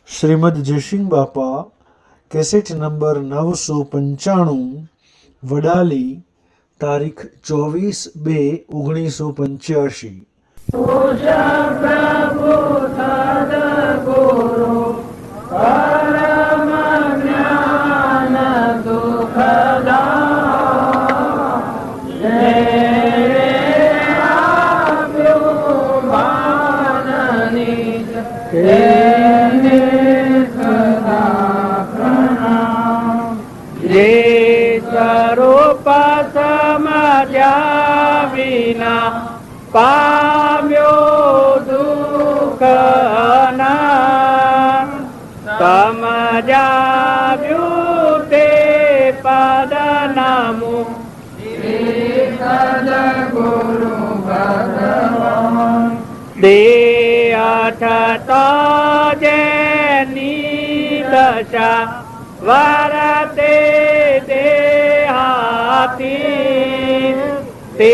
શ્રીમદ જયસિંહ બાપા, cassette number 995, Vadali, તારીખ 24/2/1985। સમજ્યા વિના પામ્યો દુઃખ ના, સમજાવ્યું તે પદ નામું ગુરુ ભગવાન દેહ તો જેની દશા વરતે દેહાતી, તે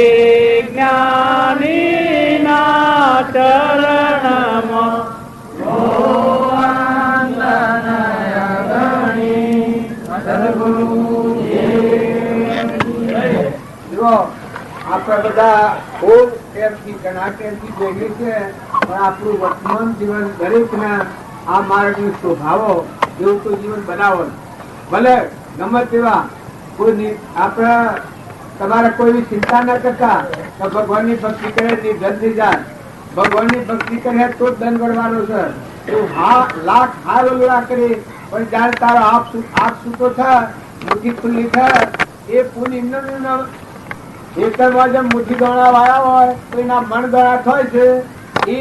જ્ઞાનીના ચરણમાં આપણે બધા ખૂબ ટેમથી ઘણા ટેમથી ભેગી છે, પણ આપણું વર્તમાન જીવન દરેકના આ માર્ગની શોભાવો એવું તો જીવન બનાવો. ભલે ગમે તેવા કોઈ આપણે તમારે કોઈ ચિંતા ન કરતા તો ભગવાનની ભક્તિ કરે ધન થઈ જાય. ભગવાનની ભક્તિ કરે તો જ ધન વળવાનો છે. તું લાખ હાર ઓલવા કરી પણ જયારે તારો આપ સૂતો થાય, મુઠ્ઠી ખુલ્લી થાય, એ પુણ્ય મુઠ્ઠી દોણા વાળા હોય તો એના મન દોડા થાય છે. એ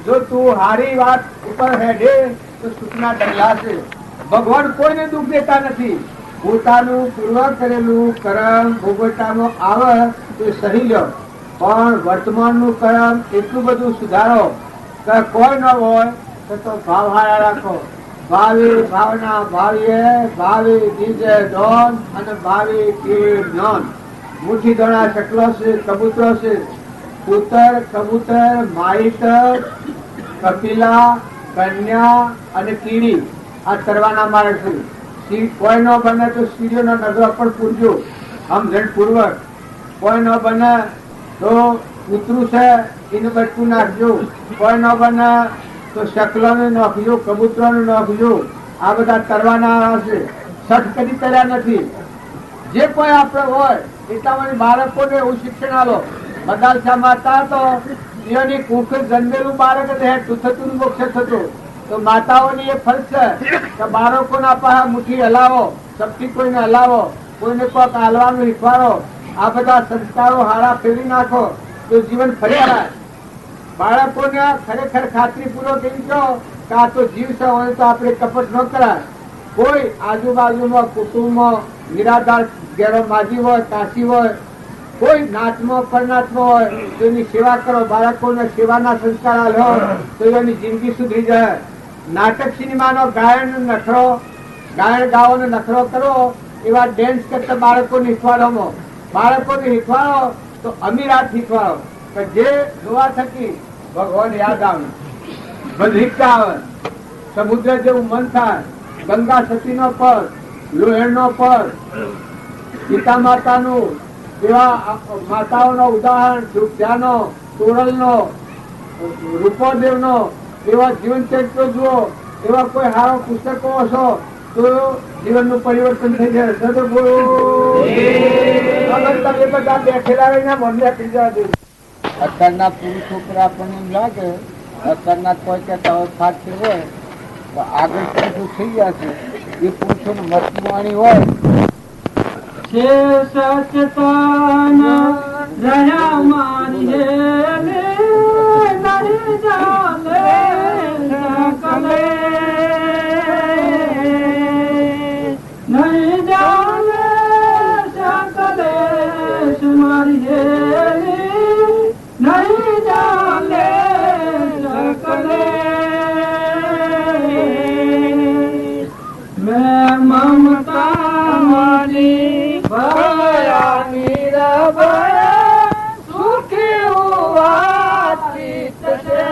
જો તું હારી વાત ઉપર હેડે તો સુખના ડગલા છે. ભગવાન કોઈને દુઃખ દેતા નથી. પોતાનું પૂર્વ કરેલું કર્મ ભોગવટામાં આવે તો સહી લો, પણ વર્તમાનનું કર્મ એટલું બધું સુધારો કે કોઈ ન હોય તો ભાવ હારા રાખો. ભાવિ ભાવના ભાવીએ, ભાવિ બીજે ડોન અને ભાવિ જ્ઞાન. મુઠ્ઠી દોણા શકલો છે, કબૂતરો છે, પુત્ર કબૂતર માહિતર કપિલા કન્યા અને કીડી આ તરવાના માર્ગ છે. કોઈ ન બને તો સીડીઓનો નગરો પણ પૂરજો સમજણ પૂર્વક. કોઈ ન બને તો કૂતરું છે એનું બચકું નાખજો. કોઈ ન બને તો શકલોને નાખજો, કબૂતરોને નાખજો. આ બધા તરવાના છે. સઠ કદી કર્યા નથી. જે કોઈ આપણે હોય એટલા બાળકોને એવું શિક્ષણ આલો. મદાલસા માતા તો એની કુખ જન્મેલું બાળક થતું મોક્ષ થતું. તો માતાઓની એ ફરજ છે કે બાળકોના પાસે મુઠ્ઠી હલાવો, શક્તિ કોઈને હલાવો, કોઈને કોઈક હાલવાનું શીખવાડો. આ બધા સંસ્કારો હારા ફેરવી નાખો તો જીવન ફરી આવે. બાળકોને ખરેખર ખાતરી પૂર્વક એમ કહો કે આ તો જીવ છે, હોય તો આપણે કપટ ન કરાય. કોઈ આજુબાજુમાં કુટુંબમાં નિરાધાર ઘેરો માજી હોય, કાશી હોય, કોઈ નાચમાં પરનાચમાં હોય તો એની સેવા કરો. બાળકોને સેવાના સંસ્કાર આલો તો એની જિંદગી સુધરી જાય. નાટક સિનેમાનો ગાયન નખરો, ગાયન ગાવાનો નખરો કરો એવા ડેન્સ કરતા બાળકોને શીખવાડો. બાળકોને શીખવાડો તો અમીરાત શીખવાડો કે જે જોવા થકી ભગવાન યાદ આવે, બધી આવે, સમુદ્ર જેવું મન થાય. ગંગા સતીનો પર, લોહેણનો પર, સીતા માતાનું એવા માતાઓનો ઉદાહરણ, દુર્ગાનો, તોરલનો, રૂપોદેવનો એવા જીવન ચરિત્રો જુઓ. એવા કોઈ સારો પુસ્તકો હશો તો જીવનનું પરિવર્તન થઈ જાય. બધા બેઠેલા રહીને મનને પી જવા દે. અત્યારના પુરુષો પર આપણને એમ લાગે અત્યારના કોઈ કે થાક હોય તો આગળ પુરુષો થઈ ગયા છે. એ પુરુષોનું મતવાણી હોય સચતાન રહ્યા મારી મમતા મારી ભયાની રભયા સુખી હોવા ચિત્ત છે.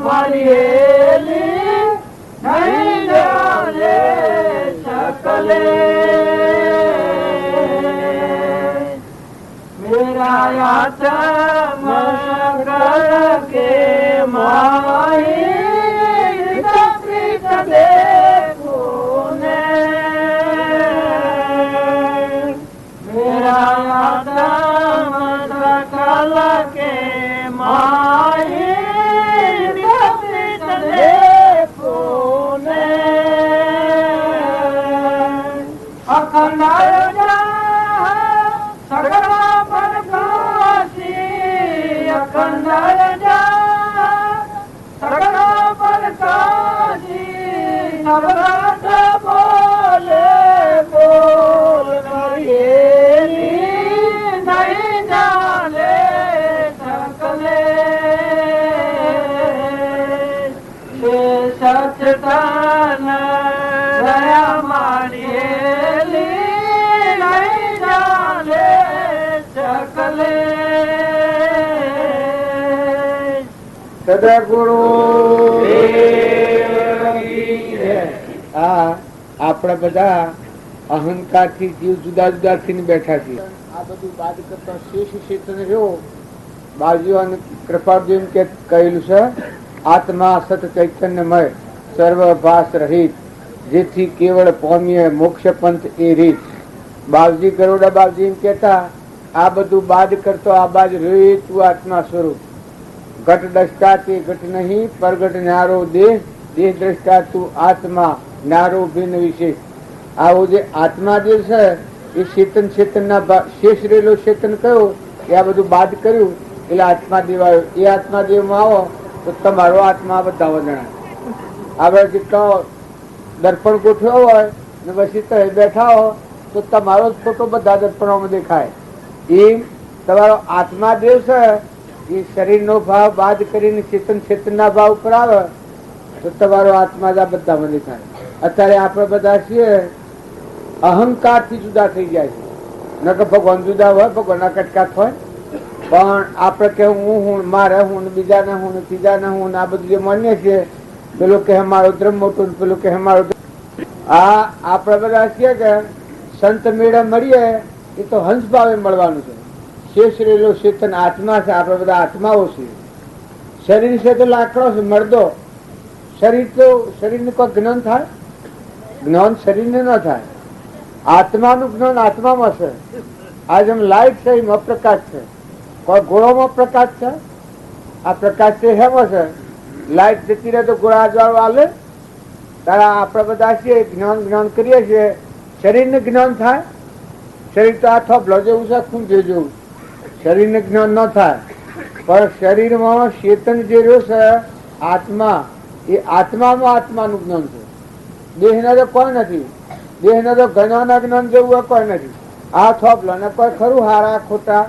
મારી હેલી નહીં જાણે શકલે મેરા આત્મ કે માહી પ્રીત દેખો ને મેરા આત્મ સકલ કે માહી પ્રીત દેખો ને અખંડ સગળા પરકાશી અખંડ સગળા પરકાશી નવરાત બોલે બોલ કરીએ નહીં જાણે શકલે તે સચતાન દયા મારી સદગુરુ આપણે બધા અહંકાર થી જીવ જુદા જુદા થઈને બેઠા છીએ. આ બધું બાદ કરતા શેષ ક્ષેત્ર રહ્યો બાજુ અને કૃપાજી કે કહેલું છે આત્મા સત ચૈતન્યમય સર્વભાસ રહિત જેથી કેવળ પામીએ મોક્ષ પંથ એ રીત. બાવજી ગરોડા બાવજી એમ કેતા આ બધું બાદ કરતો આ બાજ રહ્યો તું આત્મા સ્વરૂપ. ઘટ દ્રષ્ટા તે ઘટ નહીં પરગટ ન્યારો દેહ દેહ દ્રષ્ટા તું આત્મા ન્યારો ભિન્ન વિશેષ. આવો જે આત્મા જે છે એ ચેતન ચેતનના શેષ રહેલો ચેતન કયો એ આ બધું બાદ કર્યું એટલે આત્મા દેવ આવ્યો. એ આત્મા દેવમાં આવો તો તમારો આત્મા બધા વંદણા. હવે જેટલો દર્પણ ગોઠવ્યો હોય ને પછી તમે બેઠા હો તો તમારો જ ફોટો બધા દર્પણોમાં દેખાય. એમ તમારો આત્મા દેવ છે એ શરીરનો ભાવ બાદ કરીને ચેતન ચેતનના ભાવ ઉપર આવે તો તમારો આત્મા જ આ બધામાં દેખાય. અત્યારે આપણે બધા છીએ અહંકારથી જુદા થઈ જાય છે. ન કે ભગવાન જુદા હોય ભગવાનના કટકાટ હોય પણ આપણે કે હું મારે હું બીજાને હું ત્રીજાને હું આ બધું જે માનીએ છીએ પેલું કે મારો ધર્મ મોટું પેલું કે મારો આ આપણે બધા છીએ કે સંત મેળે મળીએ એ તો હંસ ભાવે મળવાનું છે. શેષ રહેલો ચેતન આત્મા છે. આપણે બધા આત્માઓ છીએ. શરીર છે તો લાકડો છે મરદો. શરીર તો શરીરને કોઈ જ્ઞાન થાય? જ્ઞાન શરીરને ન થાય. આત્માનું જ્ઞાન આત્મામાં છે. આ જેમ લાઈટ છે એમાં પ્રકાશ છે. કોઈ ગોળોમાં પ્રકાશ છે. આ પ્રકાશ છે હેમાં છે. લાઈટ જતી રહે તો ગોળા અજવાળું હાલે. તારા આપણે બધા છીએ જ્ઞાન જ્ઞાન કરીએ છીએ. શરીરને જ્ઞાન થાય? શરીર તો આ થોભલો જેવું છે ખૂન જેવું. શરીરને જ્ઞાન ન થાય પણ શરીરમાં ચેતન જે રહ્યો છે આત્મા એ આત્મામાં આત્માનું જ્ઞાન છે. દેહના તો કોઈ નથી. દેહના તો જ્ઞાન અજ્ઞાન જેવું હોય કોઈ નથી. આ થોભલો ને કોઈ ખરું હારા ખોટા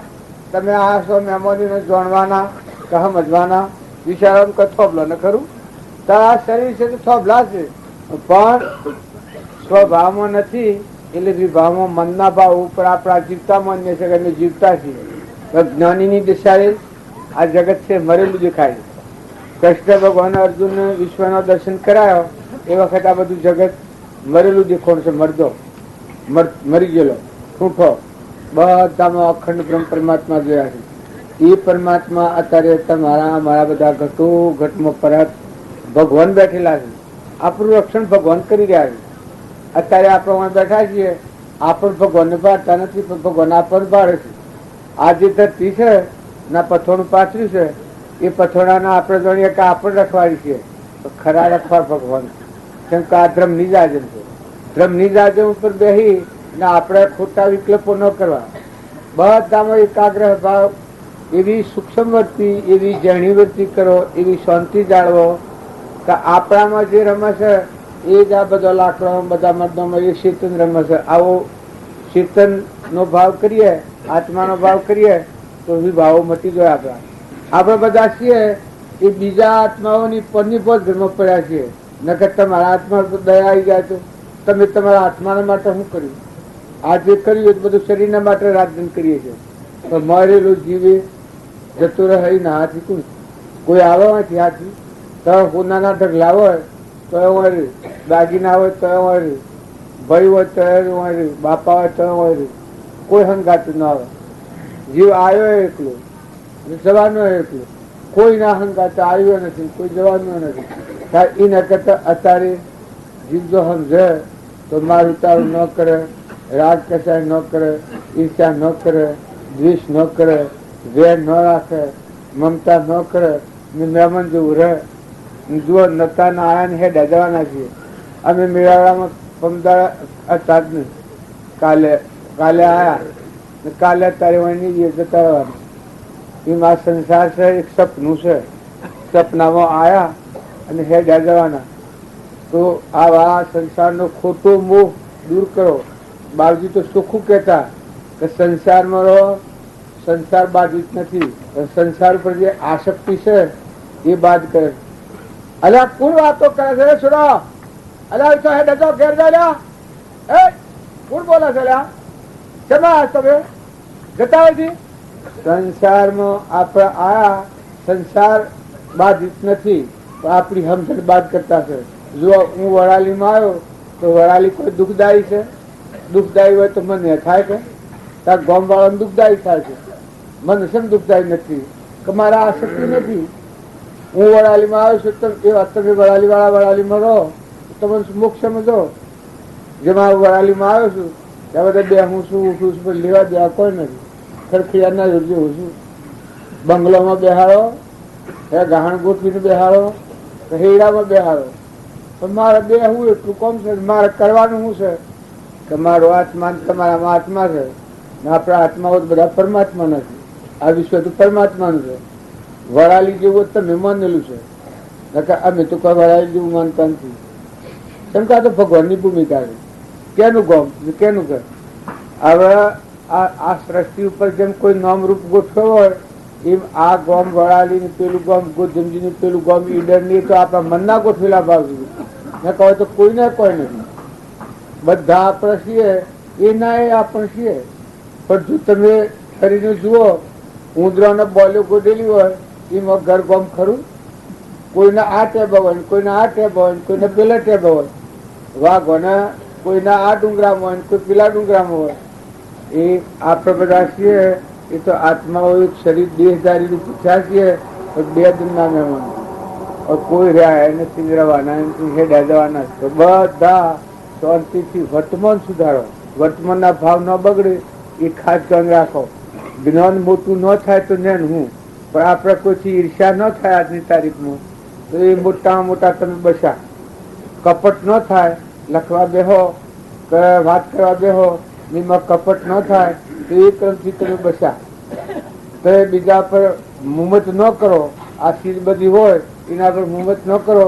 તમે આ છો મેમોરીને જાણવાના કે સમજવાના વિચારો કોઈ થોભલો ને ખરું? તો આ શરીર છે તો થોભલા છે પણ સ્વભાવમાં નથી. એટલે વિભાવમાં મનના ભાવ ઉપર આપણા જીવતા માન્ય છે કે અમે જીવતા છીએ. જ્ઞાનીની દિશાએ આ જગત છે મરેલું દેખાય. કૃષ્ણ ભગવાન અર્જુન વિશ્વનો દર્શન કરાયો એ વખત આ બધું જગત મરેલું દેખાણ છે. મરદો મરી ગયેલો ઠૂંઠો બધામાં અખંડ બ્રહ્મ પરમાત્મા જોયા છે. એ પરમાત્મા અત્યારે તમારા મારા બધા ઘટો ઘટમાં પરત ભગવાન બેઠેલા છે. આપણું રક્ષણ ભગવાન કરી રહ્યા છે. અત્યારે આપણે બેઠા છીએ આપણ ભગવાનને પાડતા નથી પણ ભગવાન આપણને પાડે છે. આ જે ધરતી છે ના પથોડું પાથર્યું છે એ પથોડાના આપણે જાણીએ કે આપણે રખવાડી છીએ ખરા રખવાડ ભગવાન. કેમ કે આ ધ્રમની જાજમ છે. ધ્રમની જાજમ ઉપર બેસી ને આપણે ખોટા વિકલ્પો ન કરવા. બધામાં એકાગ્ર ભાવ એવી સૂક્ષ્મ વર્તી એવી જણી વર્તી કરો એવી શાંતિ જાળવો કે આપણામાં જે રમે છે એ જ આ બધા લાકડો બધા મર્દોમાં એ ચેતન રમે છે. આવો ચેતન નો ભાવ કરીએ આત્માનો ભાવ કરીએ તો વિભાવો મટી જાય. આપણા આપણે બધા છીએ એ બીજા આત્માઓની પરની પોત ઘરમાં પડ્યા છીએ. નકર તમારા આત્મા પર દયા આવી જાય તો તમે તમારા આત્માના માટે શું કર્યું? આ જે કર્યું એ બધું શરીરના માટે રાજન કરીએ છીએ. પણ મરેલું જીવે જતું રહે ના હાથી કોણ કોઈ આવે નથી હાથી તો સોનાના ઢગલા હોય તો એ હોય, દાગીના હોય તો એ હોય, ભાઈ હોય તો એ હોય, બાપા હોય તો એ હોય, કોઈ હંગાતું ના આવે. જીવ આવ્યો એકલો જવાનો એકલો, કોઈ ના હંગાતો આવ્યો નથી, કોઈ જવાનો નથી. એના કરતા અત્યારે જીવ જો સમજે તો મારું તારું ન કરે, રાગ કસાય ન કરે, ઈર્ષા ન કરે, દ્વેષ ન કરે, વેર ન રાખે, મમતા ન કરે, મહેમાન જેવું રહે. જુઓ નતા ના આયા ને હેડા જવાના છીએ અમે મેળાવડામાં પમદાર કાલે આયા ને કાલે અત્યારે વણી જતા રહેવાનું. એમાં સંસાર છે એક સપનું છે, સપનામાં આયા અને હેડા જવાના. તો આવા સંસારનો ખોટો મોહ દૂર કરો. બાપજી તો સુખું કહેતા કે સંસારમાં રહો, સંસાર બાજુ જ નથી, સંસાર પર જે આસક્તિ છે એ બાદ કરે. અલ્યા કોણ વાતો કરે છે? છોડો અલ્યા તો હેડ તો ઘેર જા. એ કોણ બોલે છે? અલ્યા શેમાં તમે જતા હોય? સંસારમાં આપણે આયા, સંસાર બાધિત નથી, આપણી સમજણ બાદ કરતા છે. જો હું વડાલીમાં આવ્યો તો વડાલી કોઈ દુઃખદાયી છે? દુઃખદાયી હોય તો મને થાય કે તાર ગામ વાળાને દુઃખદાયી થાય છે? મને શેમ દુઃખદાયી નથી કે મારા આસક્તિ નથી. હું વડાલીમાં આવ્યો છું તો એ વાત તમે વડાલી વાળા વડાલીમાં રહો તમે મોક્ષ સમજો. જેમાં વડાલીમાં આવ્યો છું ત્યાં બધા બે હું છું ઉઠું છું પણ લેવા દેવા કોઈ નથી. ખરખિયા ના જોડજો હું છું. બંગલોમાં બેહાડો, ગહાણ ગોઠવીને બેહાડો, હેડામાં બેહાડો, પણ મારે બે હું એટલું કોમ છે. મારે કરવાનું શું છે કે મારો આત્મા તમારામાં આત્મા છે ને આપણા આત્માઓ બધા પરમાત્મા નથી. આ વિશ્વ તો પરમાત્માનું છે. વડાલી જેવું તમે માનેલું છે, અમે તો કોઈ વડાલી જેવું માનતા નથી. કેમ કે આ તો ભગવાનની ભૂમિકા છે. કેનું ગોમ કેનું ઘર? હવે આ સૃષ્ટિ ઉપર જેમ કોઈ નામરૂપ ગોઠવ્યો હોય એમ આ ગોમ વડાલી ને પેલું ગોમ ગોધમજી નું પેલું ગોમ ઈડર ની તો આપણા મનના ગોઠવેલા ભાવ ને કહો તો કોઈને કોઈ નથી. બધા આપણે છીએ એ ના એ આપણે છીએ. પણ જો તમે શરીરને જુઓ, ઉંદરાને બોલ્યો ગોડેલી હોય એમાં ઘર ગોમ ખરું? કોઈને આ ટેબ હોય, કોઈને આ ટેબ હોય, કોઈને પેલા ટેબ હોય. વાઘોને કોઈના આ ડુંગરામાં હોય, કોઈ પેલા ડુંગરામાં હોય. એ આપણે બધા છીએ એ તો આત્માઓ એક શરીર દેહધારી ની પૂછ્યા છીએ. બે દિનના મહેમાન કોઈ રહ્યા નથી રહેવાના, હેડા જવાના. તો બધા શાંતિથી વર્તમાન સુધારો, વર્તમાનના ભાવ ન બગડે એ ખાસ ધ્યાન રાખો. જ્ઞાન મોટું ન થાય તો ને હું, પણ આપણે કોઈથી ઈર્ષ્યા ન થાય આજની તારીખમાં તો એ મોટામાં મોટા તમે બસા. કપટ ન થાય, લખવા બેહો કે વાત કરવા બેહો એમાં કપટ ન થાય તો એ ક્રમથી તમે બસા. તો બીજા પર મુમત ન કરો. આ ચીજ બધી હોય એના પર મુમત ન કરો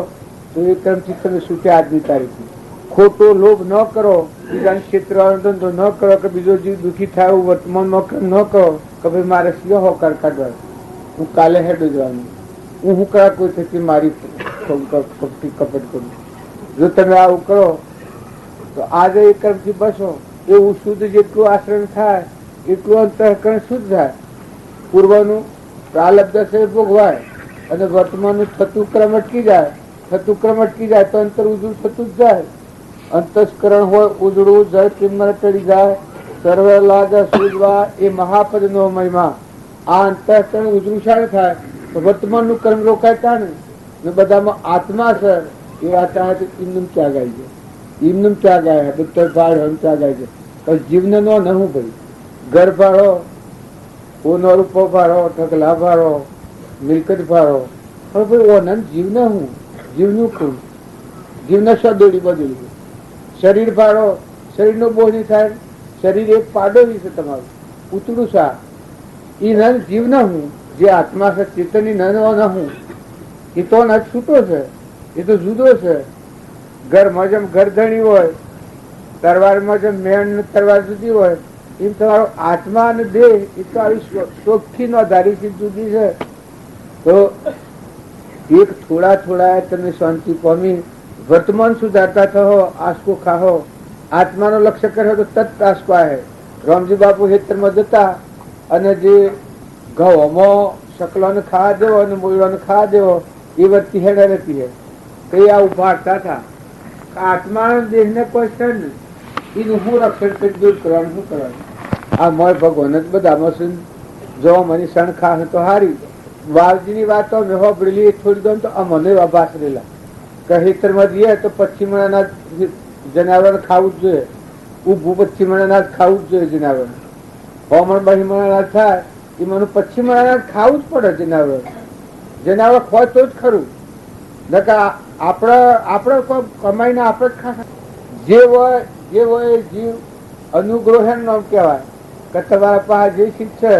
તો એ ક્રમથી તમે છૂટ્યા આજની તારીખમાં. ખોટો લોભ ન કરો, બીજાના ક્ષેત્ર ધંધો ન કરો કે બીજો જીવ દુઃખી થાય એવું વર્તમાનમાં ન કરો કે ભાઈ મારે સિંહ હોકાર કાઢવા, હું કાલે હેડું જવાનું, હું કરા કોઈ થકી મારી કપટ કરું. જો તમે આવું કરો તો આજે એ કર્મથી બસો. એવું શુદ્ધ જેટલું આચરણ થાય એટલું અંતઃકરણ શુદ્ધ થાય. પૂર્વનું પ્રાલબ્ધ છે ભોગવાય અને વર્તમાનનું થતું ક્રમ અટકી જાય. થતું ક્રમ અટકી જાય તો અંતર ઉજળું થતું જ જાય. અંતસ્કરણ હોય ઉજળું જળ કિંમત ચડી જાય. સર્વે લાગે સૂજવા એ મહાપદ નો મહિમા. આ અંતઃકરણ ઉજળું શાળે થાય તો વર્તમાનનું કર્મ રોકાય તાને ને બધામાં આત્મા છે એ આત્મા ઇમનું ત્યાગ આવી જાય. ઇમનું ત્યાગ આવે બધા ભાડ ત્યાગ આવી જાય. પણ જીવને નો ન હું ભાઈ ઘર ભાડો, ઓનો રૂપો ભાડો, ઢગલા ભાડો, મિલકત ભાડો, પણ ભાઈ ઓનંદ જીવને હું જીવનું કોણ? જીવને સદોડી બદલી. શરીર ભાડો, શરીરનો બોજ નહીં થાય. શરીર એક પાડો છે તમારું પૂતળું સા. એ નન જીવ ન હું જે આત્મા છે ચેતનની નન હું એ તો ન છૂટો છે, એ તો જુદો છે. ઘરમાં જેમ ઘરધણી હોય, તરવારમાં જેમ મેણ તરવાર જુદી હોય એમ તમારો આત્મા અને દેહ એ તો આવી શોખથી નો ધારી જુદી છે. તો એક થોડા થોડા તમે શાંતિ પામી વર્તમાન સુધારતા થયો. આસકો ખાહો, આત્માનો લક્ષ્ય કર્યો તો તત્ આસકો આવે. રામજી બાપુ હેતરમાં જતા અને જે ઘઉંમાં શકલોને ખાવા દેવો અને મૂળવાને ખાવા દેવો એ વચ્ચે હેડા રહેતી હે કઈ આ ઉભા હતા આત્મા દેહ ને કોઈ છે ને એનું હું રક્ષણ કરી દૂર કરવાનું શું કરવાનું આ મોય ભગવાન જ બધામાં છે જો મને સણ ખા તો હારી વાલજીની વાતો મેં હોબળેલી થોડી દઉં તો મને વાસરેલા ખેતરમાં જઈએ તો પશ્ચિમ અનાજ જનાવર ખાવું જ જોઈએ ઊભું પશ્ચિમ અનાજ ખાવું જ જોઈએ જનાવર હોમણ બહિમણ અનાજ થાય એ મને પશ્ચિમ અનાજ ખાવું જ પડે જનાવર ખોય તો જ ખરું નકા આપણે કોઈ કમાઈને આપણે જ ખા જે હોય જીવ અનુગ્રહ નામ કહેવાય કે તમારા પાસે જે શીખ છે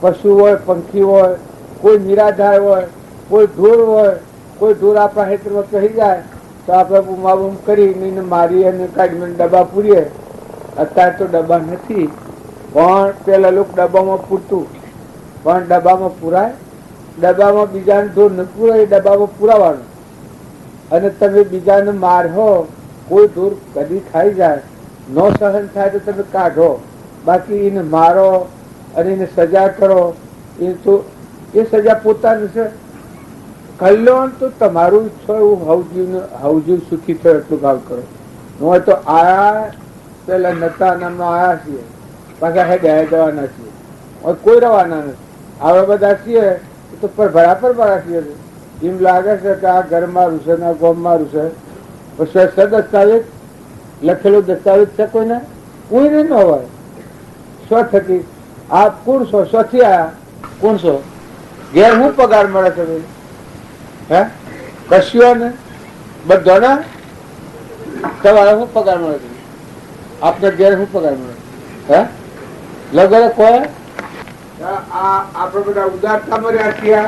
પશુ હોય પંખી હોય કોઈ નિરાધાર હોય કોઈ ઢોર હોય કોઈ ઢોર આપણા હેતરમાં કહી જાય તો આપણે બુમાબુમ કરીને મારી અને કાઢીને ડબ્બા પૂરીએ અત્યારે તો ડબ્બા નથી પણ પેલા લોકો ડબ્બામાં પૂરતું પણ ડબ્બામાં પૂરાય ડબ્બામાં બીજાને ઢોર ન પૂરાય ડબ્બામાં પુરાવાનું અને તમે બીજાને મારો કોઈ ઢોર કદી ખાઈ જાય ન સહન થાય તો તમે કાઢો બાકી એને મારો અને એને સજા કરો એ તો એ સજા પોતાની છે કલ્યાણ તો તમારું ઈચ્છો એવું હવજીવ સુખી થયો એટલું કામ કરો હોય તો આયા પેલા નતા નામમાં આયા છીએ પાછા હેડ્યા જવાના છીએ કોઈ રવાના નથી આવા બધા છીએ તો ભરા છીએ એમ લાગે છે કે આ ઘર મારું છે ને આ ગોમ મારું છે પછી દસ્તાવેજ લખેલો દસ્તાવેજ છે કોઈને કોઈને ન હોય સ્વ થકી આ કોણ છો સ્વથી આયા કોણ છો ઘેર હું પગાર મળે છે હે કશ્યો ને બધાને તમારે શું પગાર મળે છે આપને ઘેર શું પગાર મળે હે લગડે કોઈ આપડે બધા ઉદારતા મર્યા છીએ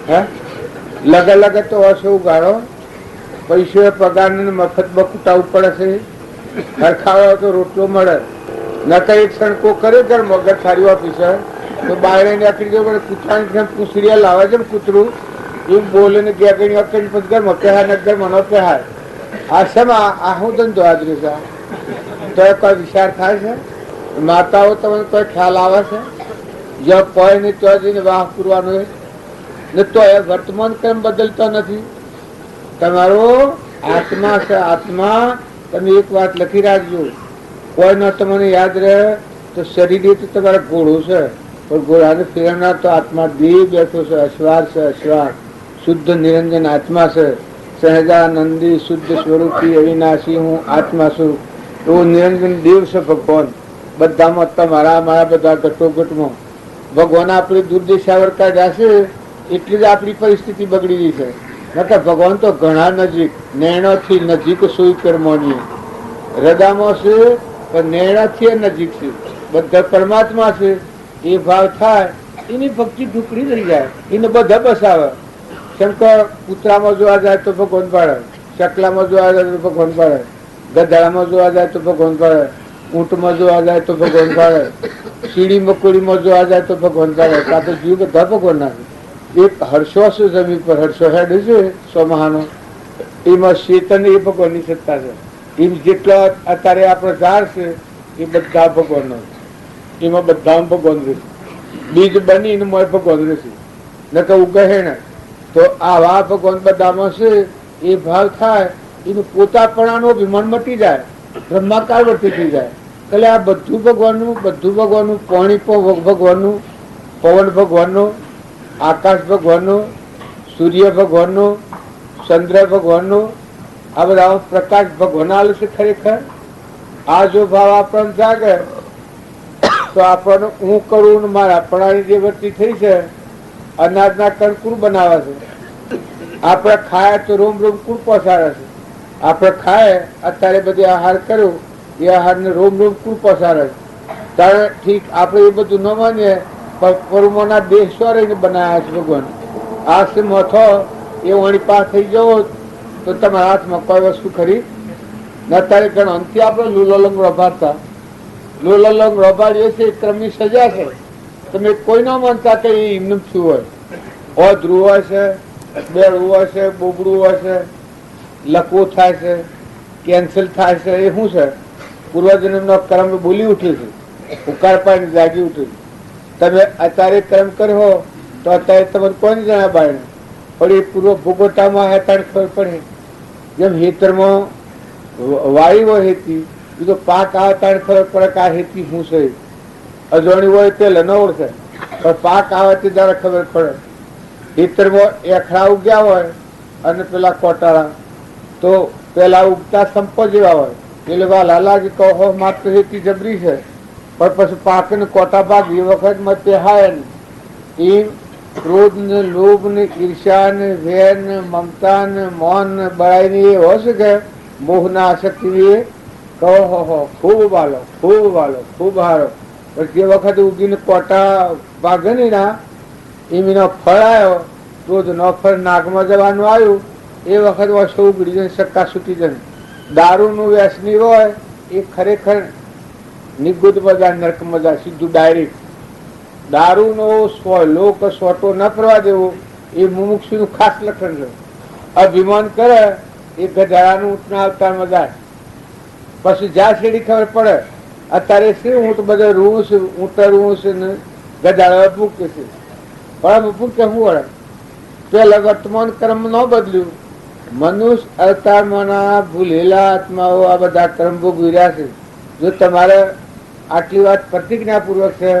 હે લગે તો હશે ઉગાડો પૈસો પગાર ને મફત બકુટાવું પડે છે હરખાવો તો રોટલો મળે નકર એક સણકો કરે ઘર મગજ સારી ઓફિસર તો બહાર નાખી દો કૂતરાની પૂછડીયા લાવે છે ને કૂતરું એમ બોલે ને ગેગણી વખત પછી ઘર મપેહાર નગર મનો પેહાર આ શેમાં આ હું ધંધો હાજરી છે તો કોઈ વિચાર થાય છે માતાઓ તમને કોઈ ખ્યાલ આવે છે જ્યાં કોઈ નહીં ત્યાં જઈને વાહ પૂરવાનો ને તો એ વર્તમાન કેમ બદલતો નથી તમારો આત્મા છે આત્મા તમે એક વાત લખી રાખજો કોઈ ન તમને યાદ રહે તો શરીર તો તમારા ઘોડો છે પણ ઘોડાને ફેરવનાર તો આત્મા દેહ બેઠો છે અશ્વાર છે અશ્વાર શુદ્ધ નિરંજન આત્મા છે સહજાનંદી શુદ્ધ સ્વરૂપી અવિનાશી હું આત્મા છું એવું નિરંજન દેવ છે ભગવાન બધામાં તમારા મારા બધા ઘટોઘટમાં ભગવાન આપણી દુર્દશા કાઢ્યા છે એટલી જ આપણી પરિસ્થિતિ બગડી ગઈ છે નકર ભગવાન તો ઘણા નજીક નેણાથી નજીક સોઈ કરમોની હૃદયમાં છે પણ નેણાથી નજીક છે બધા પરમાત્મા છે એ ભાવ થાય એની ભક્તિ ઢુકડી થઈ જાય એને બધા બસાવે શંકર કૂતરામાં જોવા જાય તો ભગવાન પાડે ચકલામાં જોવા જાય તો ભગવાન પાડે ગધાડામાં જોવા જાય તો ભગવાન પાડે ઊંટમાં જોવા જાય તો ભગવાન પાડે સીડી મકોડીમાં જોવા જાય તો ભગવાન પાડે કાં તો જીવ બધા ભગવાન નાખે એક હર્ષો છે જમીન પર હર્ષો હેડ છે સોમાહાનો એમાં ચેતન એ ભગવાનની સત્તા છે એમ જેટલા અત્યારે આપણા ઝાડ છે એ બધા ભગવાનનો એમાં બધા ભગવાન રહેશે બીજ બનીને મોય ભગવાન રહેશે નકર ઉગહેણ તો આવા ભગવાન બધામાં છે એ ભાવ થાય એનું પોતાપણાનો અભિમાન મટી જાય બ્રહ્માકાર વર્તી થઈ જાય એટલે આ બધું ભગવાનનું પાણી ભગવાનનું પવન ભગવાનનું આકાશ ભગવાનનું સૂર્ય ભગવાનનું ચંદ્ર ભગવાનનું આ બધા પ્રકાશ ભગવાન આલે છે ખરેખર આ જો ભાવ આપણને જાગે તો આપણને હું કરું મારા પણાની જે વર્તી થઈ છે અનાજના કણ કુર બનાવે છે આપણે ખાય તો રોમ રોમ કુર પહોંચાડે છે આપણે ખાય અત્યારે બધી આહાર કર્યો એ આહારને રોમ રોમ કુર પહોંચાડે છે ત્યારે ઠીક આપણે એ બધું ન માનીએ પણ પરમોના દેહ સ્વરને બનાવ્યા છે ભગવાન આ છે મોથો એ વણી પાસ થઈ જવો તો તમારા હાથમાં કોઈ વસ્તુ ખરી અત્યારે ઘણો અંતે આપણે લુલલંગ રભાડતા લુલલંગ રભાડીએ છીએ ક્રમની સજા છે તમે કોઈ ન માનતા કે એ એમને શું હોય ઓધરું હોય છે બેડું હોય છે બોબડું હોય છે લકવો થાય છે કેન્સલ થાય છે એ શું છે પૂર્વજન્મનો કર્મ બોલી ઉઠ્યું છે ઉકાર પાડીને જાગી ઉઠ્યું તમે અત્યારે કર્મ કર્યો તો અત્યારે તમને કોને જણા બાયણે પણ એ પૂર્વ ભૂગોટામાં અત્યારે ખબર પડે. જેમ હેતરમાં વાયુ હોય હેતી, બીજો પાક આવે ત્યારે ખબર પડે કે આ હેતી શું છે. અજોણી હોય તે ન ઓળખે, પણ પાક આવે તે જયારે ખબર પડે. હેતરમાં એખડા ઉગ્યા હોય અને પેલા કોટાળા તો પેલા ઉગતા સંપો જેવા હોય એટલે વાલા લાગે કહો માત્ર હેતી જબરી છે, પણ પછી પાક ને કોટા ભાગ એ વખત માં પહેરાય ને. એમ ક્રોધ ને લોભ ને ઈર્ષ્યા ને વેર ને મમતા ને મૌન ને બળાઈ ને એ હોય કે મોહ ના આસક્તિ એ કહો ખૂબ વાલો ખૂબ હારો. પણ જે વખત ઉગીને કોટા ભાગે ને ના એમ એનો ફળ આવ્યો ક્રોધ નો ફળ નાગમાં જવાનું આવ્યું એ વખત વર્ષો ઉગડી જાય, સક્કા છૂટી જાય. દારૂ નું વ્યસની હોય એ ખરેખર નિગુદ મજા નરક મજા સીધું ડાયરેક્ટ. દારૂ નો લોક સોટો ન કરવા દેવો એ મુમુક્ષુ નું ખાસ લક્ષણ છે. અભિમાન કરે એ ગધાડાનું ઊંટના અવતારમાં જાય. પછી જ્યાં છેડી ખબર પડે અત્યારે શું ઊંટ બધે રૂસ ઊંટ રૂસ ને ગધાડા ભૂકે છે, પણ ભૂકે શું વળે પેલા વર્તમાન કર્મ ન બદલ્યું. મનુષ્ય અવતારમાંના ભૂલેલા આત્માઓ આ બધા કર્મ ભોગવી રહ્યા છે. જો તમારે આટલી વાત પ્રતિજ્ઞાપૂર્વક છે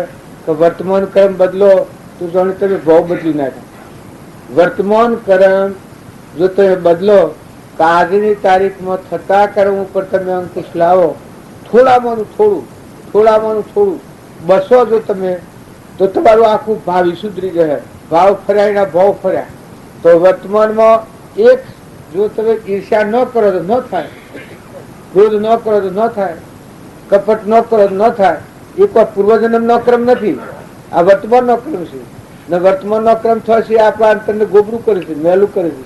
કે વર્તમાન કર્મ બદલો તો જાણે તમે ભાવ બદલી નાખો. વર્તમાન કર્મ જો તમે બદલો તો આજની તારીખમાં થતા કર્મ ઉપર તમે અંકુશ લાવો, થોડામાંનું થોડું બસો જો તમે તો તમારું આખું ભાવિ સુધરી જશે. ભાવ ફર્યા એના ભાવ ફર્યા. તો વર્તમાનમાં એક જો તમે ઈર્ષ્યા ન કરો તો ન થાય, ક્રોધ ન કરો તો ન થાય, કપટ ન કરો તો ન થાય. એ કોઈ પૂર્વજન્મ નો ક્રમ નથી, આ વર્તમાન નો ક્રમ છે. ને વર્તમાન નો ક્રમ થશે આપણા અંતરને ગોબરું કરે છે, મેલું કરે છે,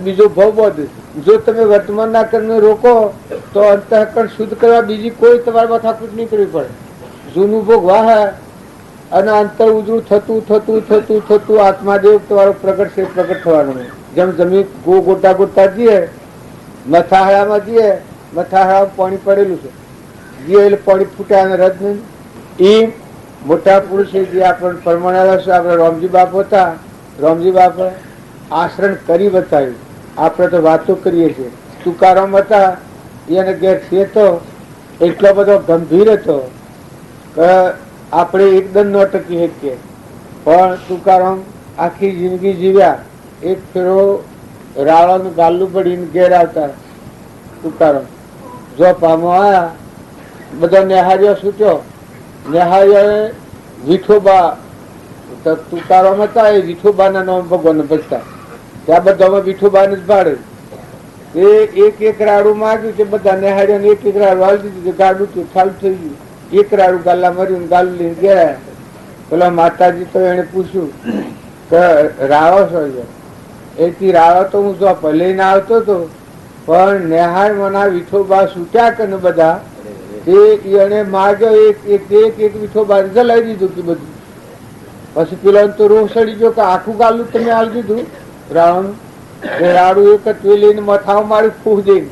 બીજો ભાવ બધે છે. જો તમે વર્તમાન ના કર્મ રોકો તો અંતઃકરણ શુદ્ધ કરવા બીજી કોઈ તમારે માથાકૂટ નહીં કરવી પડે. જૂનું ભોગ વાહ અને અંતર ઉજળું થતું આત્માદેવ તમારો પ્રગટ છે, પ્રગટ થવાનું. જેમ જમીન ગોટા જઈએ મથાહાળામાં જઈએ, મથાહાળામાં પાણી પડેલું છે, જઈએ એટલે પાણી ફૂટ્યા અને રદ નહીં. એ મોટા પુરુષે જે આપણને પરમાણ્યા છે, આપણે રામજી બાપ હતા, રામજી બાપે આચરણ કરી બતાવ્યું. આપણે તો વાતો કરીએ છીએ. તુકારામ હતા એને ઘેર છે તો એટલો બધો ગંભીર હતો કે આપણે એકદમ ન ટકી શકીએ. પણ તુકારામ આખી જિંદગી જીવ્યા. એક ફેરો રાવણનું ગાલું પડીને ઘેર આવતા તુકારામ જો પામો આવ્યા, બધા નેહારીઓ છૂટ્યો. નેહારીઓ વિઠોબા તુકારામ હતા એ વિઠોબાના નામ ભગવાન ભજતા. ત્યાં બધામાં વિઠોબાને જ ભાડે. એ એક રાડું માંગ્યું કે બધા નેહારીઓને એક રાડું આવી દીધું. ગાડું ચાલુ થઈ ગયું. એક રાડું ગાલા મર્યું, ગાલું લઈને ગયા. પેલા માતાજી તો એને પૂછ્યું કે રાવો છો? એથી રાવો તો હું જો લઈને આવતો હતો, પણ નેહાર મના વિઠોબા છૂટ્યા કે બધા એને માગ્યો એક વિઠોબા જલાવી દીધું કે બધું. પછી પેલા તો રોહ સડી ગયો કે આખું ગાલું તમે આવી દીધું રાવણ. રાડું એક જ લઈને મથામાં મારી ફૂહ દઈને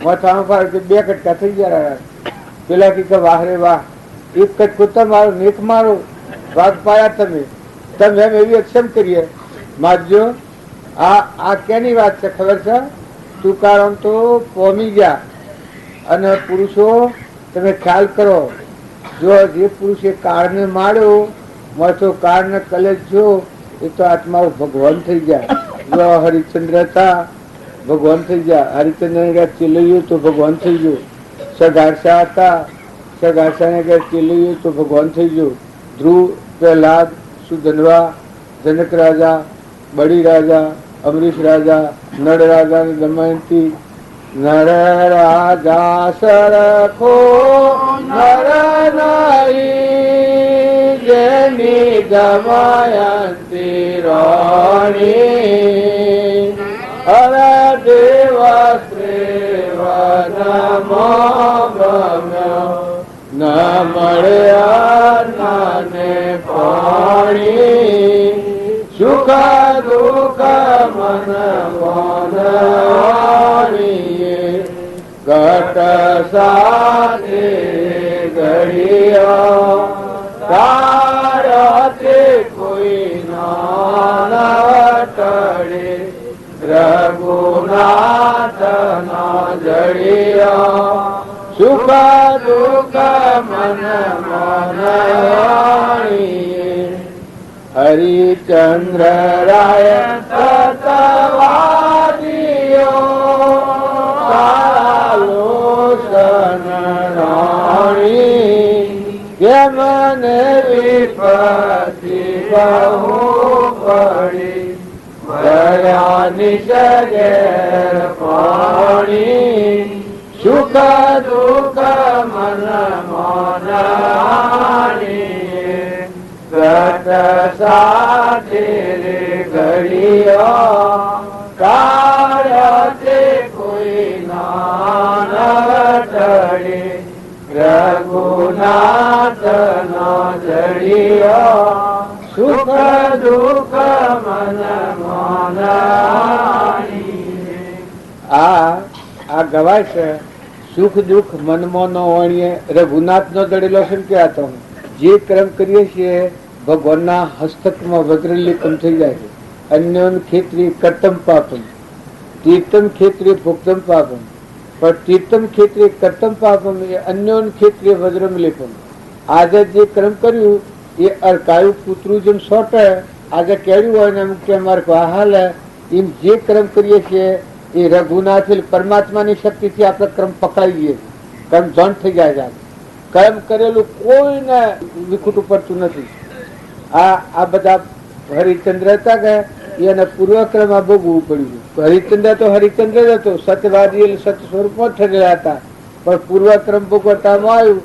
મથામાં ફાર કે 2 કટકા થઈ ગયા. પેલા કે વાહ રે વાહ, એક કટકો તમારો નેક મારો ભાગ પાયા તમે એમ એવી અક્ષમ કરીએ મારજો. આ કેની વાત છે ખબર છે? તુકારામ તો પોમી ગયા. અને પુરુષો તમે ખ્યાલ કરો, જો જે પુરુષે કાળને માર્યો તો કાળને કલેજ જો એ તો આત્મા ભગવાન થઈ ગયા. જો હરિચંદ્ર હતા ભગવાન થઈ ગયા. હરિચંદ્ર ચેલૈયો તો ભગવાન થઈ ગયો. સગારસા હતા, સગારસાને ચેલૈયો તો ભગવાન થઈ ગયો. ધ્રુવ, પ્રહલાદ, સુધનવા, જનક રાજા, બળી રાજા, અમરીશ રાજા, નળ રાજા, દમયંતી. નર રાજા સરખો નર નહીં જેની દમયંતી રાણી. અરે દેવા ન મળ્યા નાને પાણી. સુખ દુઃખ મન મોનીએ ઘટ સાથે ઘડિયા તારતે કોઈ ના જડિયો સુખ દુઃખ મન મોનવાણી હરિચંદ્ર રાય સતવાદીઓ લોચન રાણી કે મને વિપત્તિ બહુ પડી દયાની જગેર પાણી સુખ દુઃખ મન મોનવાણી ગત સાથે ઘડીઓ કાર્ય તે કોઈ નાન ટળે રઘુનાથ નો જડિયો સુખ દુઃખ મન મોનવાણી આ ગવાય છે સુખ દુઃખ મનમાં નો વણીએ રઘુનાથ નો જડેલો છે કે આ તો જે કર્મ કરીએ છીએ ભગવાનના હસ્તકમાં વજ્રલિપન થઈ જાય છે અન્યોન ખેત્રી કર્તમ પાપમ તીર્થમ ખેત્રી ભોક્તમ પાપમ પણ તીર્થમ ખેત્રી કર્તમ પાપમ એ અન્યોન ખેત્રી વજ્રમ લેપમ આજે જે કર્મ કર્યું એ અરકાયું કૂતરું જેમ સોટે આજે કેળ્યું હોય ને એમ કે અમારે હાલ એમ જે કર્મ કરીએ છીએ એ રઘુનાથ પરમાત્માની શક્તિથી આપણે કર્મ પકડાઈ જઈએ કર્મ ધન થઈ જાય છે કર્મ કરેલું કોઈને વિખૂટું પડતું નથી આ બધા હરિચંદ્ર હતા કે એને પૂર્વક્રમ ભોગવવું પડ્યું હરિચંદ્ર તો હરિચંદ્ર હતો સત્યવાદી સત્ય સ્વરૂપમાં ઠરેલા હતા પણ પૂર્વક્રમ ભોગવટામાં આવ્યું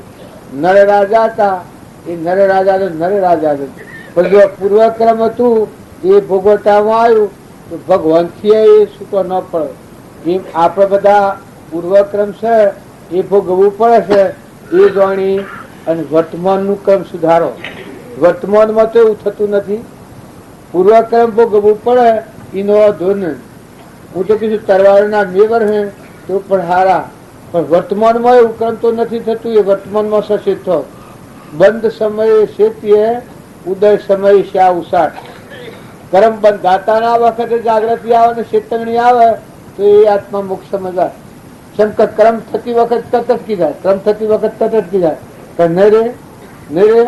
નર રાજા હતા એ નર રાજા હતું પણ જો પૂર્વક્રમ હતું એ ભોગવટામાં આવ્યું તો ભગવાનથી એ છૂટો ન પડે એમ આપણે બધા પૂર્વક્રમ છે એ ભોગવવું પડે છે એ જાણી અને વર્તમાનનું ક્રમ સુધારો વર્તમાનમાં તો એવું થતું નથી પૂર્વક્રમ ભોગવવું પડે એનો ધોન હું તો કીધું તરવારના મેવર હે તો પણ હારા પણ વર્તમાનમાં એવું ક્રમ તો નથી થતું એ વર્તમાનમાં સચેત થો બંધ સમયે શેતીએ ઉદય સમયે શ્યા ઉસાટ કર્મ બંધ ગાતાના વખતે જાગૃતિ આવે ને ચેતવણી આવે તો એ આત્મા મોક્ષ સમજાય શંકર કર્મ થતી વખત તટકી જાય કર્મ થતી વખત તટકી જાય પણ નરે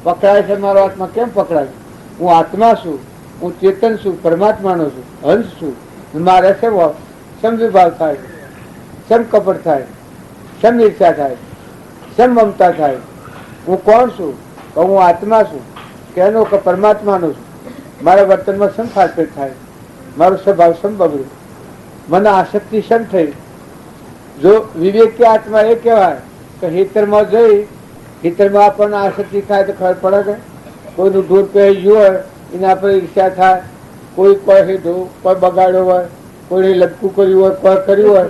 પકડાય છે મારો આત્મા કેમ પકડાય હું આત્મા છું હું ચેતન છું પરમાત્માનો છું હંસ છું મારે સમ વિભાવ થાય સમ કપટ થાય સમ ઈર્ષા થાય સમ મમતા થાય હું કોણ છું તો હું આત્મા છું કેનો કે પરમાત્માનો છું મારા વર્તનમાં સમ ફાટફેટ થાય મારો સ્વભાવ સમ બગડ્યો મને આસક્તિ સમ થઈ જો વિવેકી આત્મા એ કહેવાય કે હિતરમાં જઈ હિતરમાં આપણને આસક્તિ થાય તો ખબર પડે કે કોઈનું ઢોર પહેરી ગયું હોય એને આપણે ઈર્ષા થાય કોઈ હેઠો કોઈ બગાડ્યો હોય કોઈને લટકું કર્યું હોય કોઈ કર્યું હોય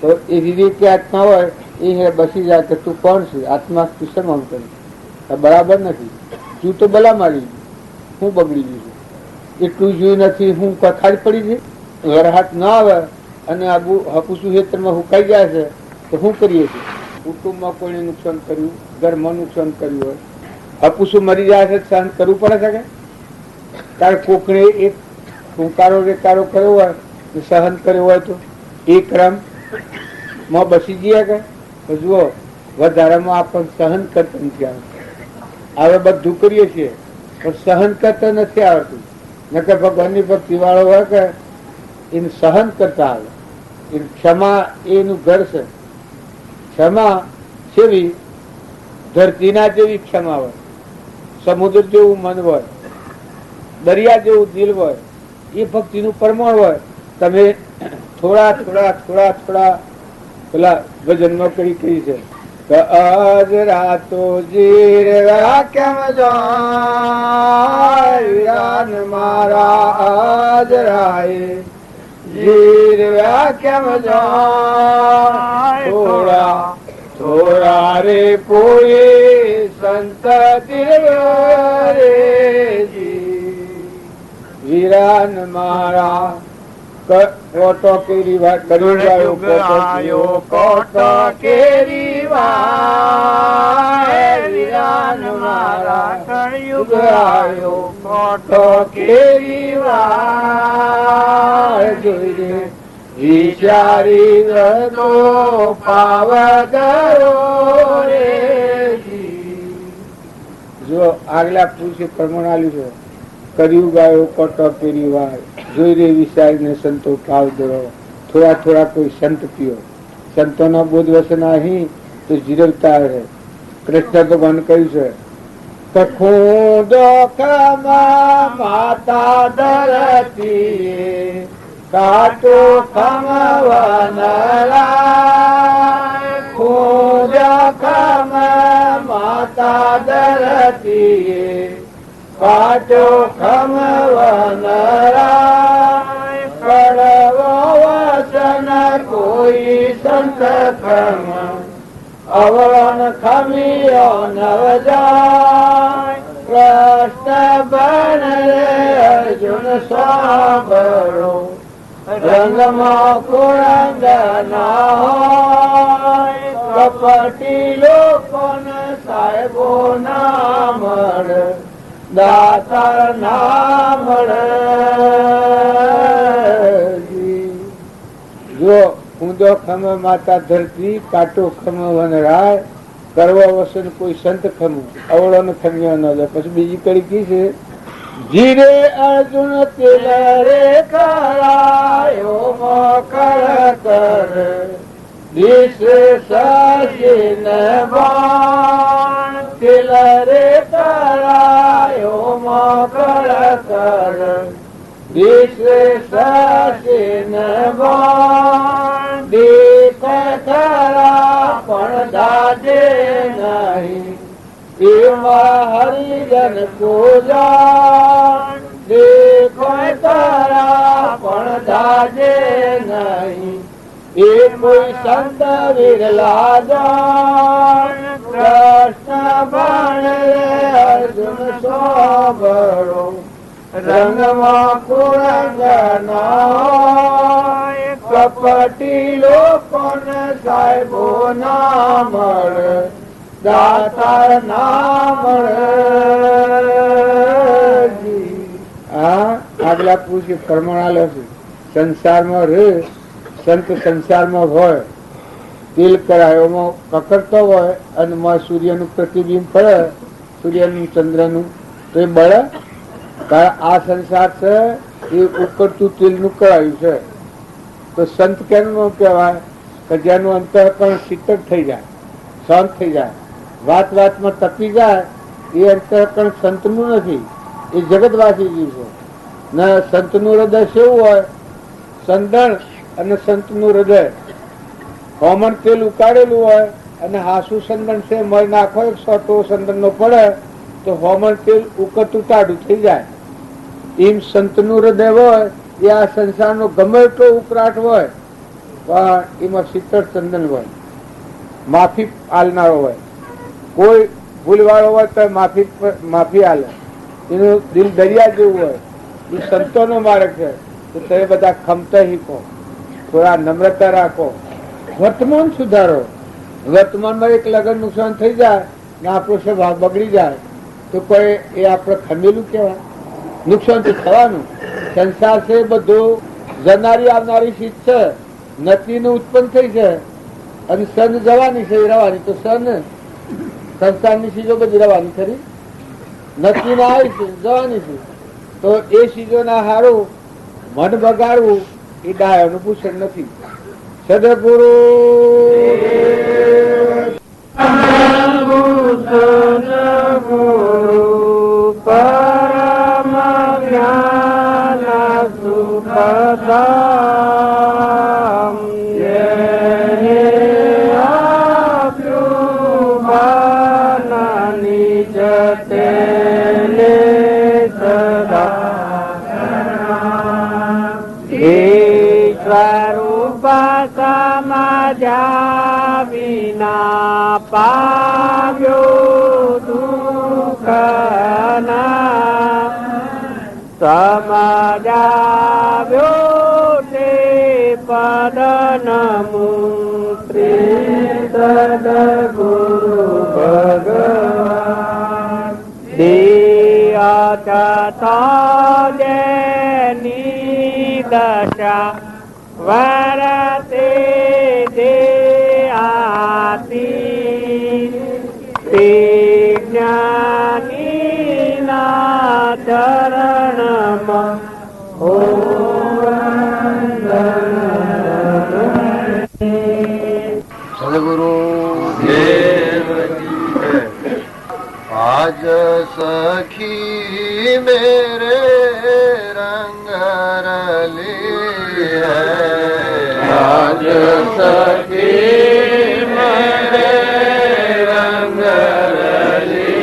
તો એ વિવેકી આત્મા હોય એ બસી જાય કે તું કોણ છે આત્મા તું શેમ આમ કરી બરાબર નથી તું તો બલા મારી હું બગડી ગયું છું એટલું જોયું નથી હું ખાલી પડી છે વરહાટ ના આવે અને આબુ હપુસું હેતરમાં હુકાઈ જાય છે તો શું કરીએ છીએ કુટુંબમાં કોઈને નુકસાન કર્યું ઘરમાં નુકસાન કર્યું હોય હપુસું મરી જાય છે સહન કરવું પડે છે કે તારે કોકને એક હુંકારો રેકારો કર્યો હોય સહન કર્યો હોય તો એ ક્રમ માં બસી ગયા કે જુઓ વધારામાં આપણને સહન કરતા નથી આવડતું હવે બધું કરીએ છીએ પણ સહન કરતા નથી આવડતું નકર ભગવાનની ભક્તિ વાળો હોય કે એને સહન કરતા આવે એની ક્ષમા એનું ઘર છે ક્ષમા જેવી ધરતીના જેવી ક્ષમા હોય સમુદ્ર જેવું મન હોય દરિયા જેવું દિલ હોય એ ભક્તિનું પ્રમાણ હોય તમે થોડા થોડા થોડા થોડા પેલા ભજનમાં કરી છે આજ રાતો જીરવા કેમ જાન મારા આજ રાય જીરવા કેમ જાન થોડા થોડા રે પોઈ સંત રે વીરાન મારા કોટો કેરી વાત કર્યો કોટો કેરી વીરાન મારા કળિયુગ આવ્યો કોટો કેરી જોઈ વિચારી તો પાવ ગયો રે. જો આગલા પુરુષે પ્રમાણ આલ્યું છે, કર્યું ગાયો કોટો પેરી વાર, જોઈ રે વિચારીને સંતો પાવ ધરો. થોડા થોડા કોઈ સંત પીઓ. સંતોના બોધ વસન અહીં તો જીરવતા રહે. કૃષ્ણ ભગવાન કહ્યું છે, ખોદોખમાં માતા ધરતી કાટો ખમવનરાય. ખોદોખમાં માતા ધરતી કાટો ખમવનરાય. કડવો વસન કોઈ સંત ખમ અવળન ખમીઓ નવ જાય. કૃષ્ણ બન રે અર્જુન સાંભળો, રંગમાં કુરંગ ના હોય. કપટી લોકોને સાહેબો ના મળે, દાતાર ના મળે. જો ઊંધો ખમ માતા ધરતી કાટો ખમ વનરાય. કરવા વસન કોઈ સંત ખમ અવળો ને ખમ્યો ન દે. પછી બીજી કડી કી છે, જીરે અર્જુન તિલ રે કરાયો મકર કર. દિશ સચિન બાણ તિલ રે કરાયો મકર કર. દિશ સચિન બાણ દેખ ખરા પણ દાદે નહીં. એમાં હરિજન કો જાણ. દેખો ખરા પણ દાદે નહીં. એ કોઈ સંત વિરલા જાણ. કૃષ્ણ બન રે અર્જુન સાંભળો, રંગમાં કુરંગ ના હોય. કપટી લોકોને સાહેબો ના મળે, દાતાર ના મળે. આ આગલા પુરુષે પ્રમાણ છે. સંસારમાં રે સંત સંસારમાં હોય, તિલ કરાયો કકડતો હોય અને સૂર્યનું પ્રતિબિંબ પડે, સૂર્યનું ચંદ્રનું, તો એ બળે. આ સંસાર છે એ ઉકળતું તિલ નું કરાયું છે. તો સંત કેનું કહેવાય કે જેનું અંતઃકરણ શીતળ થઈ જાય, શાંત થઈ જાય, વાત વાતમાં તપી જાય. એ અંતઃકરણ સંતનું નથી, એ જગતવાસી જીવ છે. ને સંતનું હૃદય કેવું હોય? સંદણ અને સંતનું હૃદય કોમન તેલ ઉકાળેલું હોય અને હાસુ સંદણ છે મળ નાખો 100 સંદણ નો પડે તો હોમણ તેલ ઉકળતું ટાઢું થઈ જાય. એમ સંતનું હૃદય હોય એ આ સંસારનો ગમે એટલો ઉકળાટ હોય પણ એમાં શીતળ ચંદન હોય, માફી આલનારો હોય. કોઈ ભૂલવાળો હોય તો માફી આલે. એનું દિલ દરિયા જેવું હોય. એ સંતોનો માર્ગ છે. તો તમે બધા ખમતા શીખો, થોડા નમ્રતા રાખો, વર્તમાન સુધારો. વર્તમાનમાં એક લગન નુકસાન થઈ જાય ને આપણો સ્વભાવ બગડી જાય તો કોઈ એ આપણે ખમેલું કહેવાય? નુકસાન તો થવાનું. સંસાર છે બધું જનારી આવનારી ચીજ છે. નથી ને ઉત્પન્ન થઈ છે અને સન જવાની છે, રવાની. તો સન સંસારની ચીજો બધી રવાની ખરી, નથી ને આવી છે, જવાની છે. તો એ ચીજો ના હારું મન બગાડવું એ ડાયોનું ભૂષણ નથી. સદગુરુ પરમ જ્ઞાન સુખધામ જેને આપ્યું મન નિજ તેને સદા ઈશ્વર સમજ્યા વિના પામ્યો દુઃખ ના. સમજાવ્યો તે પદ નમુત્રી સદગુરુ ભગવાન. દિયા જેની દશા વરતે દે આતી તે જ્ઞાનીના ચરણમાં હો સદગુરુ आज सखी मेरे रंग रली है आज सखी मेरे रंग रली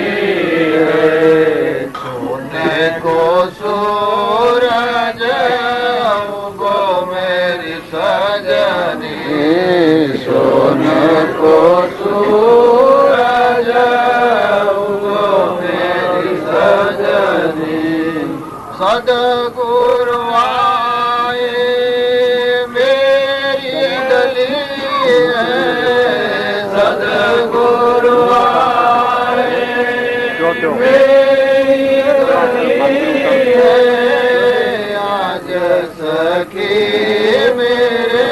है सोने को सूरज उगो मेरी सजनी सोने को सूरज सदगुरु आए मेरी गली है सदगुरु आए मेरी गली है आज सखी मेरे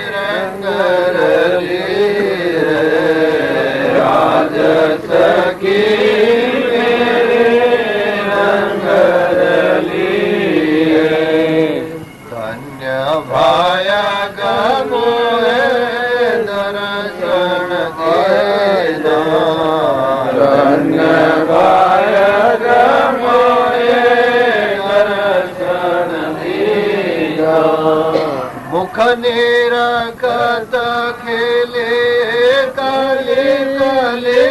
रंग रली है आज सखी भाया गमो दर्शन देना धन्य भाया गमो दर्शन देना मुख निरखत खेले कले कले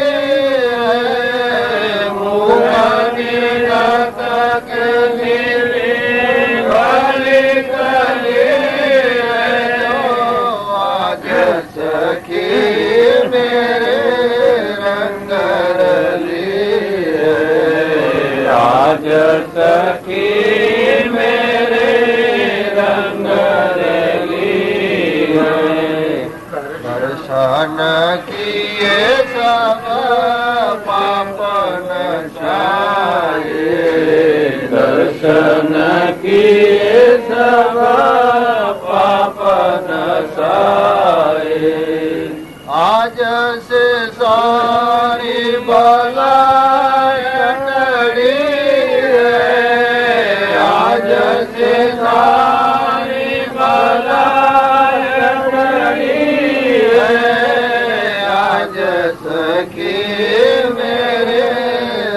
मुख निरखत खेले सखी मेरे रंग रली है आज सखी मेरे रंग रली है दर्शन किए सब पाप नशाए दर्शन किए सब पाप नशाए आज से सारी बलाई टली है आज से सारी बलाई टली है आज सखी मेरे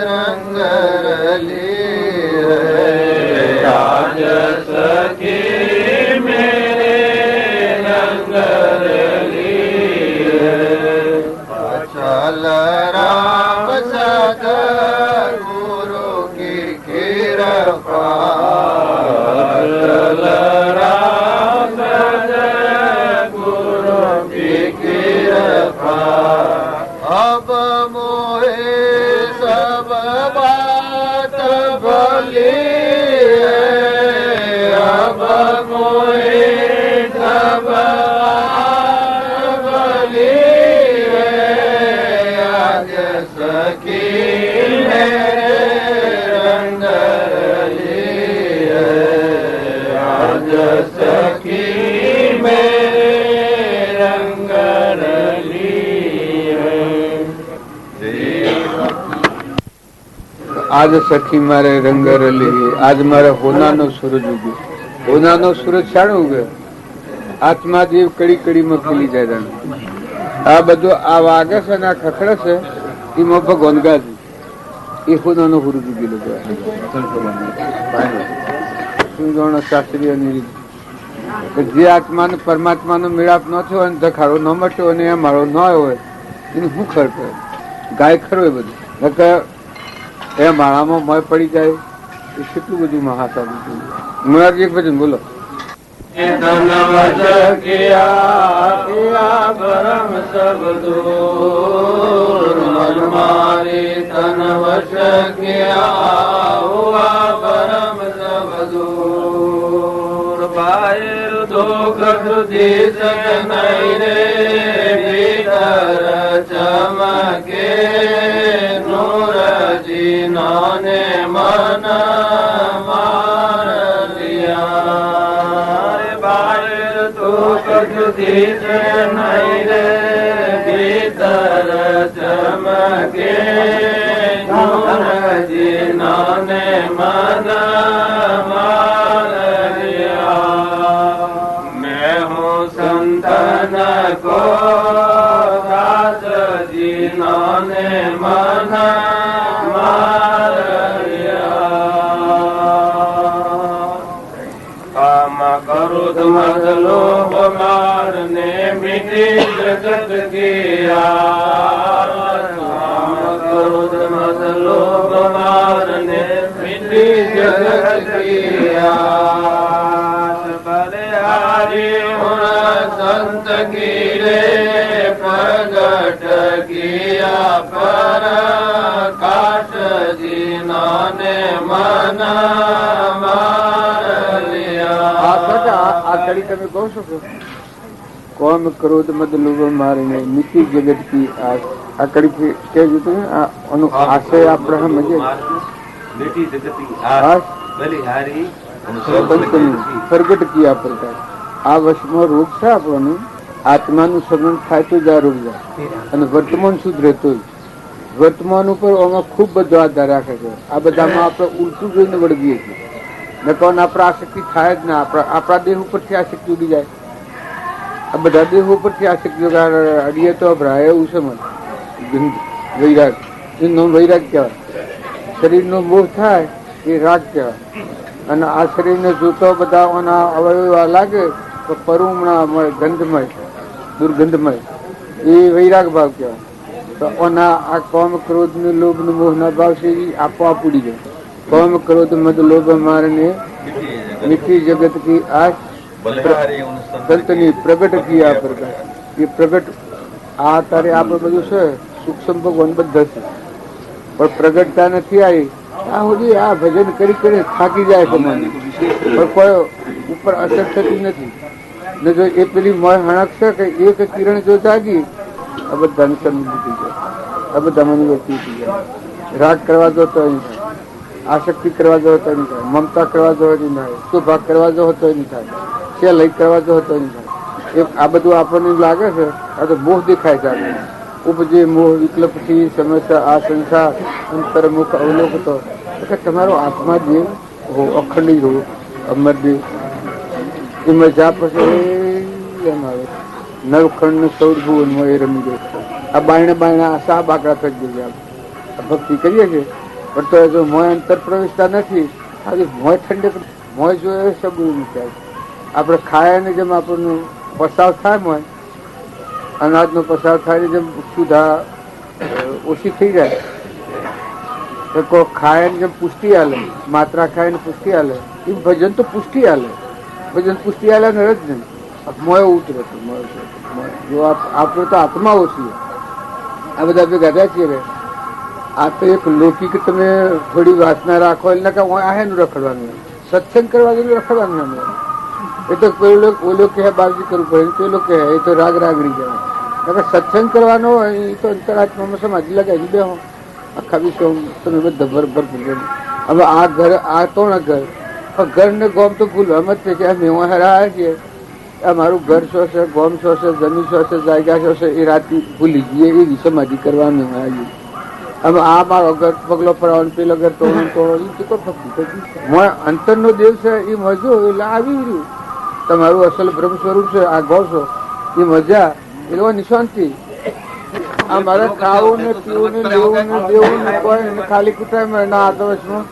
रंग रली है आज सखी चल राम सद गुरु की कृपा चल राम सद गुरु की कृपा अब मोहे सब बात भली है अब मोहे सब बात भली सखी मेरे रंग रली है आज सखी मेरे रंग रली है आज सखी मारे रंग रली आज मारे होना नो सूरज उग्यो होना नो सूरज शाण उगे आत्मा जीव कड़ी कड़ी में ખીલી જાય આ બધું આ વાગે છે ને આ ખખડે છે એમાં ભગવાન ગાજુ એ હોનાનો હુરુ જુગી લોકો શાસ્ત્રીય જે આત્માને પરમાત્માનો મેળાપ ન થયો અને ધખાડો ન મટ્યો અને એ મારો ન હોય એનું શું ખર કરે ગાય ખરો એ બધું એ માળામાં મય પડી જાય એ કેટલું બધું મહાસાધુ મુરારજી એક ભજન બોલો धनवश किया किया परम सब दूर मन मारे तनवश किया हुआ परम सब दूर बाहर दुख सुधी सक नहीं रे भीतर चमके नूर जीना ने मन मार लिया સુખ જુદી છે નહીં રે ભીતર ચમકે જીનાને મન માર્યા મેં હું સંતન કો દાસ જીનાને મન क्रोध मद लोभ मार ने मिटी जगत किया क्रोध मद लोभ मार ने मिटी जगत किया बलिहारी संत गिरे प्रगट किया पर काश जिन्होंने मना આ કડી તમે કહો છો કે કોમ ક્રોધ મદ લોભ મારીને મિટી જગત કી આ કડી કે જોતું આશય આપણે સમજે मिटी जगत की आस बलिहारी પ્રગટ કિયા પ્રકાર આ વર્ષમાં રોગ છે આપણને આત્માનું સંબંધ થાય તો જ આ રોગ જાય અને વર્તમાન સુધરે તો વર્તમાન ઉપર આમાં ખૂબ બધો આધાર રાખે છે આ બધામાં આપણે ઉલટું જોઈને વળગીએ છીએ નકોન આપણે આસક્તિ થાય જ ના આપણા દેહ ઉપરથી આસક્તિ ઉડી જાય આ બધા દેહ ઉપરથી આસક્તિ અડીએ તો અભરાય એવું છે મને વૈરાગ એનો વૈરાગ કહેવાય શરીરનો મોહ થાય એ રાગ કહેવાય અને આ શરીરને જોતો બધા અવયવ લાગે તો પરુમણામય ગંધમય દુર્ગંધમય એ વૈરાગ ભાવ કહેવાય તો આ કોમ ક્રોધ ને લોભ ને મોહ ના ભાવ છે એ આપોઆપ ઉડી જાય કોમ ક્રોધ મદ લોભ મારને મિટી જગત કી આસ સંતની પ્રગટ કી આ પ્રકાર એ પ્રગટ આ તારે આપણે બધું છે સૂક્ષ્મ ભગવાન બધા છે પણ પ્રગટતા નથી આવી આ સુધી આ ભજન કરી કરી થાકી જાય છે મને પણ કોઈ ઉપર અસર થતી નથી ને જો એ પેલી મય હણક છે કે એક કિરણ જો જાગી આ બધાને સમજી થઈ જાય આ બધા મને વસ્તુ થઈ જાય રાગ કરવા દો તો અહીં થાય આસક્તિ કરવા જો તો નહીં થાય મમતા કરવા જો નહીં થાય સુભાગ કરવા જો તો નહીં થાય છે લઈ કરવા જો તો નહીં થાય આ બધું આપણને લાગે છે આ તો મોહ દેખાય છે આપણને ઉપજે મોહ વિકલ્પથી સમસ્યા આ સંસાર અંતર્મુખ અવલોકતો એટલે તમારો આત્મા જે હો અખંડી રહો અમરદેવ એમાં જા પછી એમ આવે નવખંડ સૌર ભુવનમાં એ રમી ગયો આ બાયણા આશા બાકડા થઈ ગયા ભક્તિ કરીએ છીએ પણ તો જો મોય અંતર પ્રવેશતા નથી આજે મોય ઠંડક મોય જો એ સબળું નથી આપણે ખાયાને જેમ આપણને પસાવ થાય મોય અનાજનો પસાર થાય જેમ સુધા ઓછી થઈ જાય તો કોઈ ખાય જેમ પુષ્ટિ હાલે માત્રા ખાય ને પુષ્ટિ હાલે એ ભજન તો પુષ્ટિ હાલે ભજન પુષ્ટિ હાલે ને જ નહીં મોય ઉતરે જો આપણે તો આત્મા ઓછી આ બધા ભેગા થયા છીએ રે આ તો એક લૌકિક તમે થોડી વાસના રાખો એટલે કે આહેનું રખડવાનું સત્સંગ કરવા જેવું રખડવાનું અમે એ તો ઓલો કહે બાવજી કરવું પડે પેલો કહે એ તો રાગ રાગડી જાય સત્સંગ કરવાનો હોય એ તો અંતરાત્મામાં સમાધિ લગાવી બે આખા વિશ્વ તમે બધા બરબર હવે આ ઘર આ તો ના ઘર ઘર ને ગોમ તો ભૂલવા જ છે અમે હેરા છીએ આ મારું ઘર શું છે ગોમ શું છે જમીન શું છે જાયગા શું છે એ રાત ભૂલી જઈએ એવી સમાધિ કરવાનું આવીએ હવે આ મારો ઘર પગલો પડવાનો પેલો ઘર તોડો એ તો ભક્તિ અંતરનો દેવ છે એ મજો એટલે આવી રહ્યું તમારું અસલ બ્રહ્મ સ્વરૂપ છે આ ગો છો એ મજા એ લોકો નિશાંતિ આ મારે ખાવું ને પીવું ને લેવું ને દેવું ને કોઈ ખાલી કુટાય ના આદર્શમાં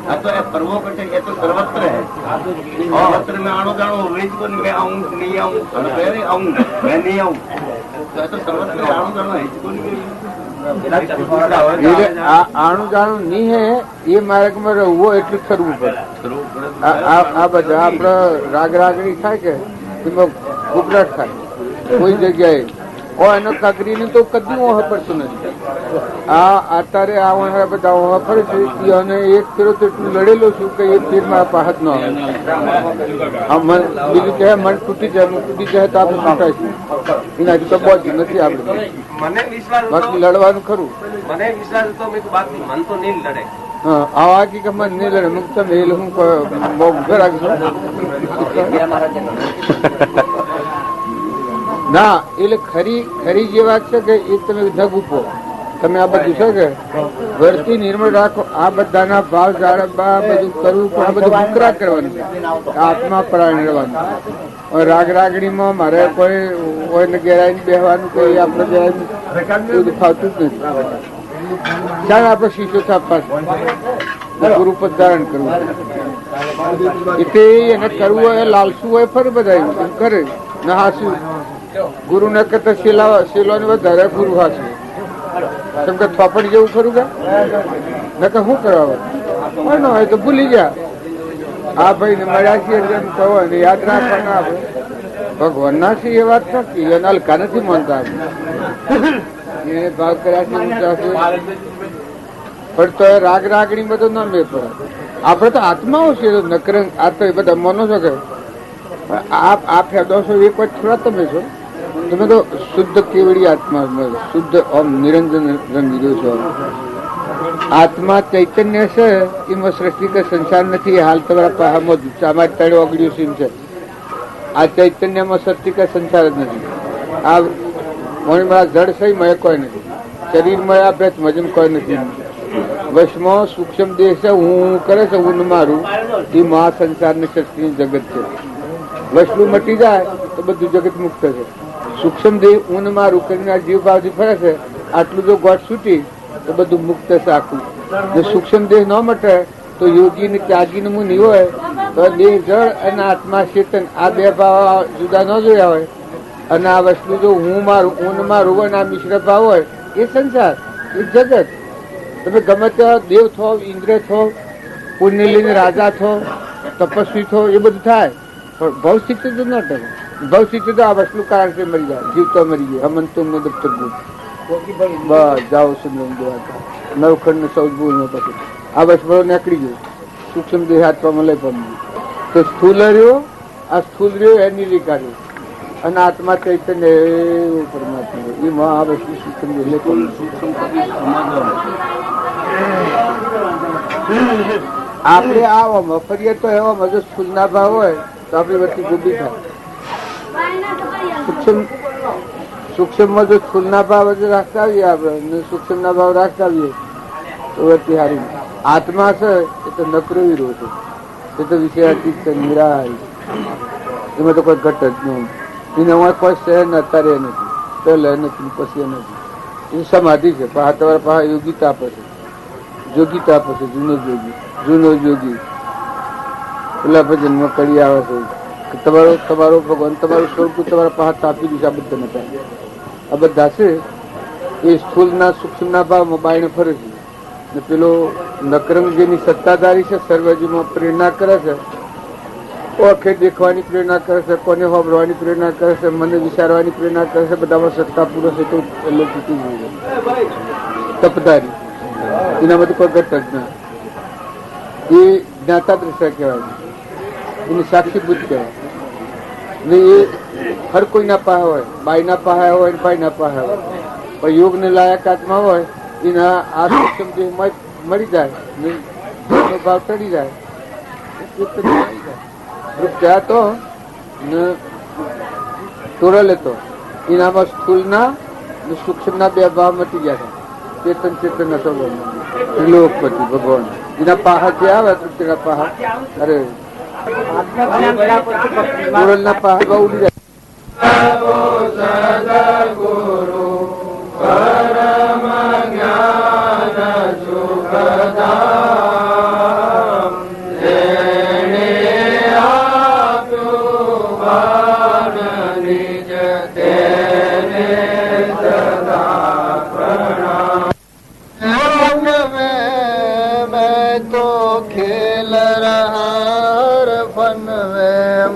अब तो पर्वों कटे ये तो सर्वत्र है सर्वत्र में आणो जानो वेज को मैं आऊं नहीं आऊं मैं आऊं मैं नहीं आऊं तो ये तो सर्वत्र आणो जानो है को આણું જાણું નહીં હે એ માર્ગમાં રહેવો એટલું કરવું પડે આ બધા આપડે રાગ રાગણી થાય કે એમાં ઘબરાટ થાય કોઈ જગ્યાએ એનો કાકરીને તો કદી ઓહ પડતું નથી આ અત્યારે આ વહારા બધા ઓહ ફરે છે અને એક ફેરો તો એટલું લડેલો છું કે એક ફેર મારા પાહત ન આવે બીજું કહે મન તૂટી જાય તો આપણે તૂટાય છે એનાથી તો બહુ નથી આપણે મને વિશ્વાસ બાકી લડવાનું ખરું મને વિશ્વાસ હતો મેં બાકી મન તો નહીં લડે હા આવા કે મન નહીં લડે મુક્ત મેલ હું બહુ ઘર આગળ ના એટલે ખરી ખરી જે વાત છે કે એ તમે જગ ઉપો તમે આ બધું છે કે વર્તી નિર્મળ રાખો. આ બધાના ભાવ જાળવવા બધું કરવું પણ આ બધું બુકરા કરવાનું છે. આત્મા પરાયણ રહેવાનું. રાગ રાગણીમાં મારે કોઈ કોઈને ગેરાઈને બેહવાનું કોઈ આપણે ગેરાઈને ફાવતું જ નથી. ચાલ આપણે શીશો છાપવા ગુરુ પદ ધારણ કરવું એટલે એને કરવું હોય લાલસું હોય ફરી બધા એમ કરે ને હાસું ગુરુ ને કરતા શેલો ને વધારે ગુરુ હાસું કેમ કે થોપડ જેવું ખરું કે ને કે શું કરવા હોય તો ભૂલી ગયા. આ ભાઈ ને મળ્યા છીએ એમ કહો ને યાદ રાખવાના આપણે ભગવાન ના છે એ વાત નથી એને હલકા નથી માનતા આપણે એ ભાવ કર્યા છે ઊંચા છે પણ તો રાગ રાગણી બધું ના મેળ પડે. આપણે તો આત્માઓ છે નકરંગ આ તો એ બધા માનો છો કે આ ફેદો છો એક વાત થોડા તમે છો. તમે તો શુદ્ધ કેવડી આત્મા શુદ્ધ ઓમ નિરંજન રંગીલો છો. આત્મા ચૈતન્ય છે એમાં સૃષ્ટિ કે સંસાર નથી. હાલ તમારા પાહામાં ચામાર તળે ઓગળ્યું સીમ છે. આ ચૈતન્યમાં સૃષ્ટિ કે સંસાર જ નથી. આ મણીમાં જળ સહી મળે કોઈ નથી. શરીર મળ્યા ભેદ મજમ કોઈ નથી. વશમાં સૂક્ષ્મ દેહ છે હું કરે છે હું મારું એ મહા સંસાર ની સૃષ્ટિ જગત છે. વસ્તુ મટી જાય તો બધું જગત મુક્ત છે. સૂક્ષ્મ દેહ ઊન મારું કરીને આ જીવ ભાવથી ફરે છે. આટલું જો ગોઠ છૂટી તો બધું મુક્ત છે આખું. સૂક્ષ્મ દેહ ન મટે તો યોગી ને ત્યાગી ને મુનિ હોય તો દેહ જળ અને આત્મા ચેતન આ બે ભાવ જુદા ન જોયા હોય અને આ વસ્તુ જો હું મારું ઊન મારું હોય ને આ મિશ્ર ભાવ હોય એ સંસાર એ જગત. તમે ગમે ત્યાં દેવ થો ઇન્દ્ર થો પુણ્ય લઈને રાજા થો તપસ્વી થો એ બધું થાય પણ ભવ સ્થિતિ તો ન ટકે. ભવ સ્થિતિ તો આ વસ્તુ કારણ છે મરી જાય જીવતો મરી જાય. હમન તુમને દફતર બસ જાઓ સુંદર નવખંડ ને સૌ ભૂલ નો પછી આ વસ્તુ નીકળી ગયું. સૂક્ષ્મ દેહ હાથમાં લઈ પામ્યું તો સ્થૂલ રહ્યો આ સ્થૂલ રહ્યો એની લીકાર્યો અને આત્મા ચૈતન્ય એવું પરમાત્મા એમાં આ વસ્તુ સૂક્ષ્મ દેહ આપણે આવામાં ફરીએ તો એવામાં જો સ્થૂલ ના ભાવ હોય તો આપણી વચ્ચે ગુબી થાય. સૂક્ષ્મ માં જો સ્થૂલ ના ભાવ રાખતા આવીએ આપણે સૂક્ષ્મ ના ભાવ રાખતા આવીએ તો વચ્ચે હારી. આત્મા છે એ તો નકરો હીરો છે. એ તો વિષયાતીત છે નિરાહારી. એમાં તો કોઈ ઘટ જ નહીં. એને કોઈ શહેર ને અત્યારે નથી પહેલે નથી પછી નથી. એ સમાધિ છે પણ તમારા પાસે યોગીતા આપે છે. જોગીતા આપે છે જૂનો જોગી પેલા ભજનમાં કરી આવે છે તમારો ભગવાન તમારું સ્વરૂપ તમારા પાસે આપી દીધું. આ બધા નતા આ બધા છે એ સ્થૂલ ના સૂક્ષ્મ ના ભાવમાં બાયણે ફરે છે ને પેલો નકરંગ જેની સત્તાધારી છે સર્વજીમાં પ્રેરણા કરે છે. ઓખે દેખવાની પ્રેરણા કરે છે કોને હોબરવાની પ્રેરણા કરે છે મને વિચારવાની પ્રેરણા કરે છે. બધામાં સત્તા પૂરો છે તો એટલે તૂટી ગયું તપધારી એનામાંથી કોઈ ઘટ જ ના. એ જ્ઞાતા દ્રષ્ટા કહેવાય એની સાક્ષીભૂત કહેવાય ને એ હર કોઈના પાસે હોય બાઈના પાસે હોય ભાઈના પાસે હોય પણ યોગ ને લાયકાતમાં હોય એના આ સક્ષમ દેહ મળી જાય ને ભાવ ચડી જાય તો ને તોરા લેતો એનામાં સ્થૂલ ના સૂક્ષ્મ ના બે ભાવ મટી ગયા છે. ચેતન હતો ત્રિલોકપતિ ભગવાન એના પાહા જે આવે તેના પાહા અરે કોરલ ના પાહા બહુ ઉડી જાય.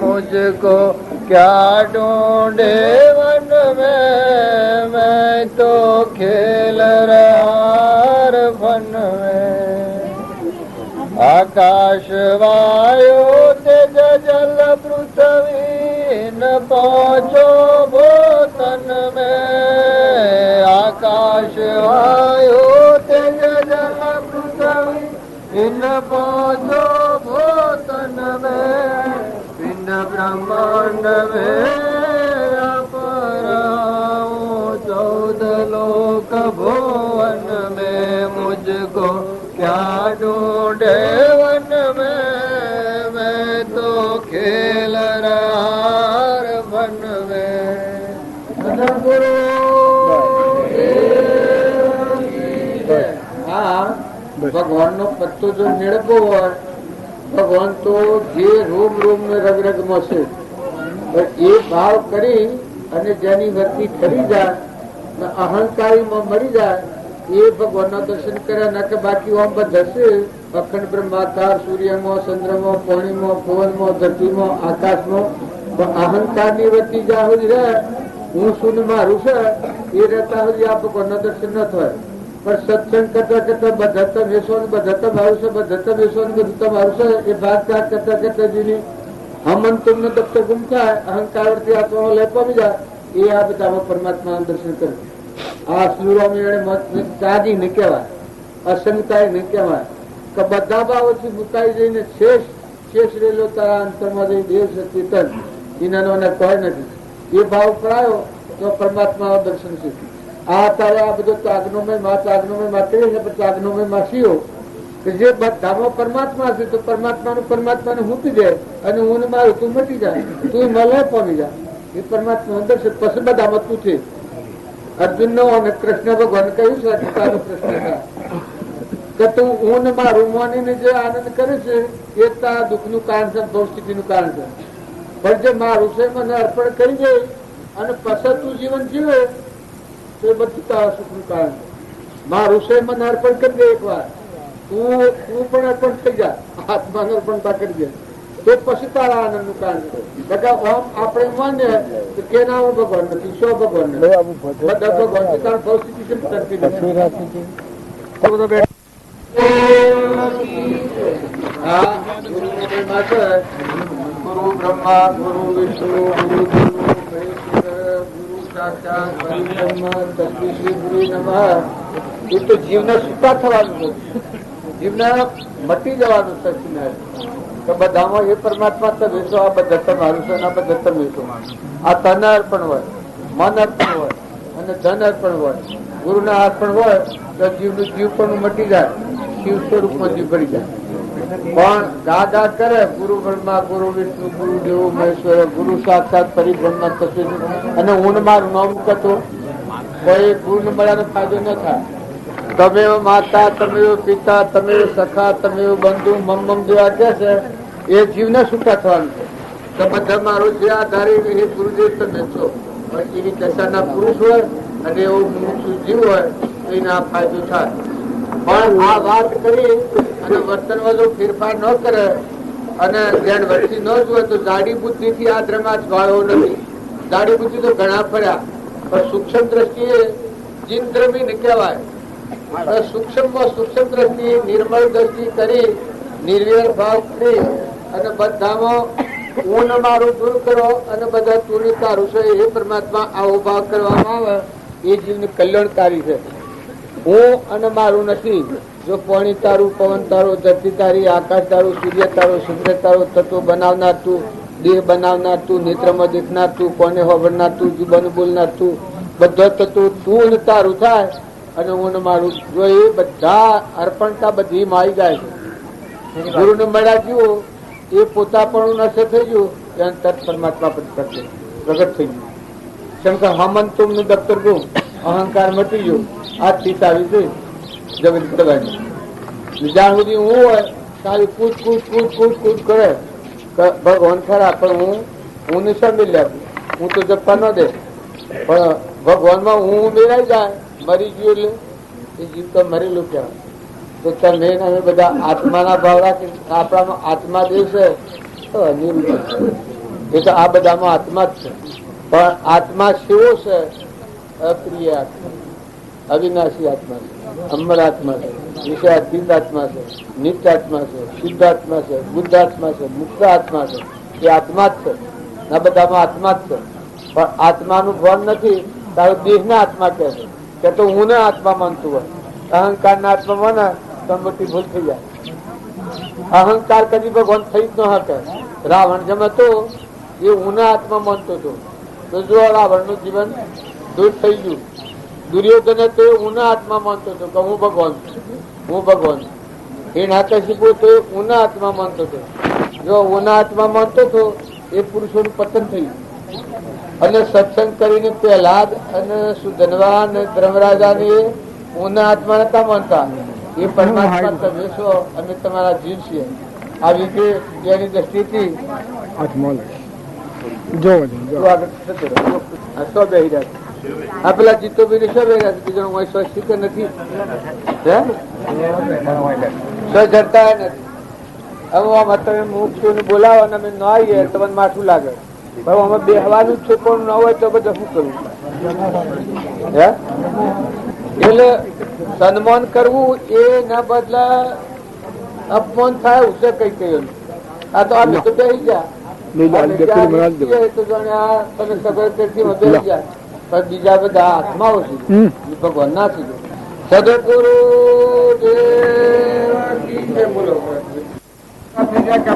मुझको क्या ढूंढे वन में मैं तो खेल रहा फन में. आकाश वायु तेज जल पृथ्वी न पहुँचो भूतन में. आकाश वायु तेज जल पृथ्वी न पहुँचो भूतन में. ब्रह्मांड में यहाँ ढूंढे वन में मैं तो खेल रहा वन में गुरु हाँ भगवान नो पत्तो जो मेळको होय भगवान तो जे रोम रोम में रग रग में छे એ ભાવ કરી અને જેની વૃત્તિ ઠરી જાય ને અહંકારી માં મરી જાય એ ભગવાન ના દર્શન કર્યા ના કે બાકી ઓમ બધશે અખંડ બ્રહ્માકાર સૂર્યમાં ચંદ્રમાં પાણીમાં પવનમાં ધરતીમાં આકાશમાં અહંકાર ની વૃત્તિ જ્યાં સુધી રહે હું શું મારું છે એ રહેતા સુધી આ ભગવાન ના દર્શન ન થાય પણ સત્સંગ કરતા કરતા બધા વેસો બધા મારું છે બધા વેસો બધું મારું છે એ ભાગ કરતા કરતા જીની હમન તુમને દફતર ગુમ થાય અહંકાર વડતી આત્મા લય પામી જાય એ આ બધામાં પરમાત્મા દર્શન કરે આ સ્લુરામી તાજી ને કહેવાય અસંગતા ને કહેવાય કે બધા ભાવોથી મુકાઈ જઈને શેષ શેષ રેલો તારા અંતરમાં જઈ દેવ ચેતન એનાનો કોઈ નથી એ ભાવ કરાયો તો પરમાત્મા દર્શન છે આ તારે આ બધો ત્યાગનોમય માત્ર છે ત્યાગનોમય માસીઓ કે જે બધામાં પરમાત્મા છે તો પરમાત્માને મૂકી દે અને હું મારું તું મટી જાય તું મળે પામી જાય એ પરમાત્મા અંદર છે પછી બધામાં તું છે અર્જુન નો અને કૃષ્ણ ભગવાન કહ્યું છે ગીતાનો પ્રશ્ન કે તું હું મારું માનીને જે આનંદ કરે છે એ તારા દુઃખ નું કારણ છે ભવ સ્થિતિ નું કારણ છે પણ જે મારું છે મને અર્પણ કરી દે અને પછી તું જીવન જીવે તો એ બધું તારા સુખ નું કારણ છે મારું છે મને અર્પણ કરી દે એક વાર તું પણ અર્પણ થઈ જા આત્માને અર્પણતા કરી દે તો પછી તારા આનંદ નું કારણ છે આપણે માને કે ના ભગવાન નથી શું ભગવાન બધા ભગવાન કારણ પરિસ્થિતિ કેમ કરતી નથી ગુરુ બ્રહ્મા ગુરુ વિષ્ણુ ગુરુ ગુરુ સાક્ષાત પરબ્રહ્મ તસ્मै શ્રી ગુરુ નમઃ એ તો જીવને સુતા થવાનું નથી જીવને મટી જવાનું છે તો બધામાં એ પરમાત્મા તો વેચો આ બધા તમારું છે આ બધા તમે વેચો આ તન અર્પણ હોય મન અર્પણ હોય અને ધન અર્પણ હોય ગુરુના અર્પણ હોય તો જીવનું જીવ પણ મટી જાય શિવ સ્વરૂપમાં જીવ ભરી જાય પણ દાદા કરે ગુરુ બ્રહ્મા ગુરુ વિષ્ણુ ગુરુ દેવ મહેશ્વર ગુરુ સાક્ષાત પરિબ્રહ્મ તસ્मै અને હું મારું નામ કહેતો કોઈ ગુરુ મળ્યાનો ફાયદો ન થાય તમે માતા તમે પિતા તમે સખા તમે બંધુ મમ જેવા કે છે એ જીવને છૂટા થવાનું છે તો બધા મારું જે આધારે એ ગુરુદેવ તમે છો પણ એની દશાના પુરુષ હોય અને એવો મુમુક્ષુ જીવ હોય તો એને આ ફાયદો થાય પણ આ વાત કરી અને વર્તનમાં જો ફેરફાર ન કરે અને ધ્યાન વચ્ચે ન જોવે તો જાડી બુદ્ધિ થી આ ધર્માજ વાળો નથી જાડી બુદ્ધિ તો ઘણા ફર્યા પણ સૂક્ષ્મ દ્રષ્ટિએ જીન ને કહેવાય સૂક્ષ્મ દ્રષ્ટિ નિર્મળ દ્રષ્ટિ કરી નિર્વેર ભાવ કરી અને બધામાં હું મારું દૂર કરો અને બધા તું તારું છે એ પરમાત્મા આવો ભાવ કરવામાં આવે એ જીવને કલ્યાણકારી છે હું અને મારું નથી જો પાણી તારું પવન તારું ધરતી તારી આકાશ તારું સૂર્ય તારું ચંદ્ર તારું તત્વ બનાવનાર તું દેહ બનાવનાર તું નેત્રમાં દેખનાર તું કોને હોબરનાર તું જીવન બોલનાર તું બધા તત્વ તું તારું થાય અને હું મારું જો એ બધા અર્પણતા બધી મારી જાય છે ગુરુને મળ્યા જીવો એ પોતાપણું નશે થઈ ગયું ત્યાં તત્ પરમાત્મા પ્રગટ થઈ ગયું શંકર હમન તુમનું દફતર ગુમ અહંકાર મટી ગયો આ ચીત આવી ગઈ જગત દબાઈ જ્યાં સુધી હું હોય સારી કૂદ કરે ભગવાન ખરા પણ હું નિશા મિલ્યા હું તો જપવા ન દે પણ ભગવાનમાં હું મેળાઈ જાય મરી ગયું એટલે એ જીવ તો મરેલું કહેવાય તો તમે અમે બધા આત્માના ભાવ રાખી આપણામાં આત્મા દેવ છે તો એ તો આ બધામાં આત્મા જ છે પણ આત્મા કેવો છે અપ્રિય આત્મા અવિનાશી આત્મા છે અમર આત્મા છે વિષયાતીત આત્મા છે નિત્ય આત્મા છે શુદ્ધ આત્મા છે બુદ્ધ આત્મા છે મુક્ત આત્મા છે એ આત્મા જ છે આ બધામાં આત્મા જ છે પણ આત્માનું ભાન નથી તારો દેહ ના આત્મા કહે છે કે તો હું ને આત્મા માનતું હોય અહંકાર ના આત્મા માને તો મોટી ભૂલ થઈ જાય અહંકાર કદી ભગવાન થઈ જ ન શકે રાવણ જેમ હતો એ હું ને આત્મા માનતો હતો તો જો રાવણ નું જીવન દૂર થઈ ગયું દુર્યોધને તો હું ને આત્મા માનતો હતો કે હું ભગવાન હિરણ્યકશિપુ તો ઊના આત્મા માનતો હતો. જો ઊના આત્મા માનતો હતો એ પુરુષોનું પતન થયું. અને સત્સંગ કરીને પ્રહલાદ અને સુધનવા અને ધર્મરાજાને ઊના આત્મા નતા માનતા. એ પરમાત્મા તમે છો અને તમારા જીવ છીએ. આવી રીતે એની દ્રષ્ટિથી આ પેલા જીતો બી શું બે રહ્યા છે? બીજો સ્વસ્તિક નથી, જડતા નથી. હવે આમાં તમે મુક્ષુ ને બોલાવો અને અમે ન આવીએ તમને માથું લાગે. પણ અમે બેહવાનું જ છે, પણ ન હોય તો બધા શું કરવું? એટલે સન્માન કરવું એ ના બદલે અપમાન થાય એવું છે. કઈ કયું આ તો અમે તો બેસી ગયા તો જાણે આ તમે ખબર બેસી ગયા. પણ બીજા બધા આત્માઓ છે ભગવાન ના છે. સદગુરુ બોલો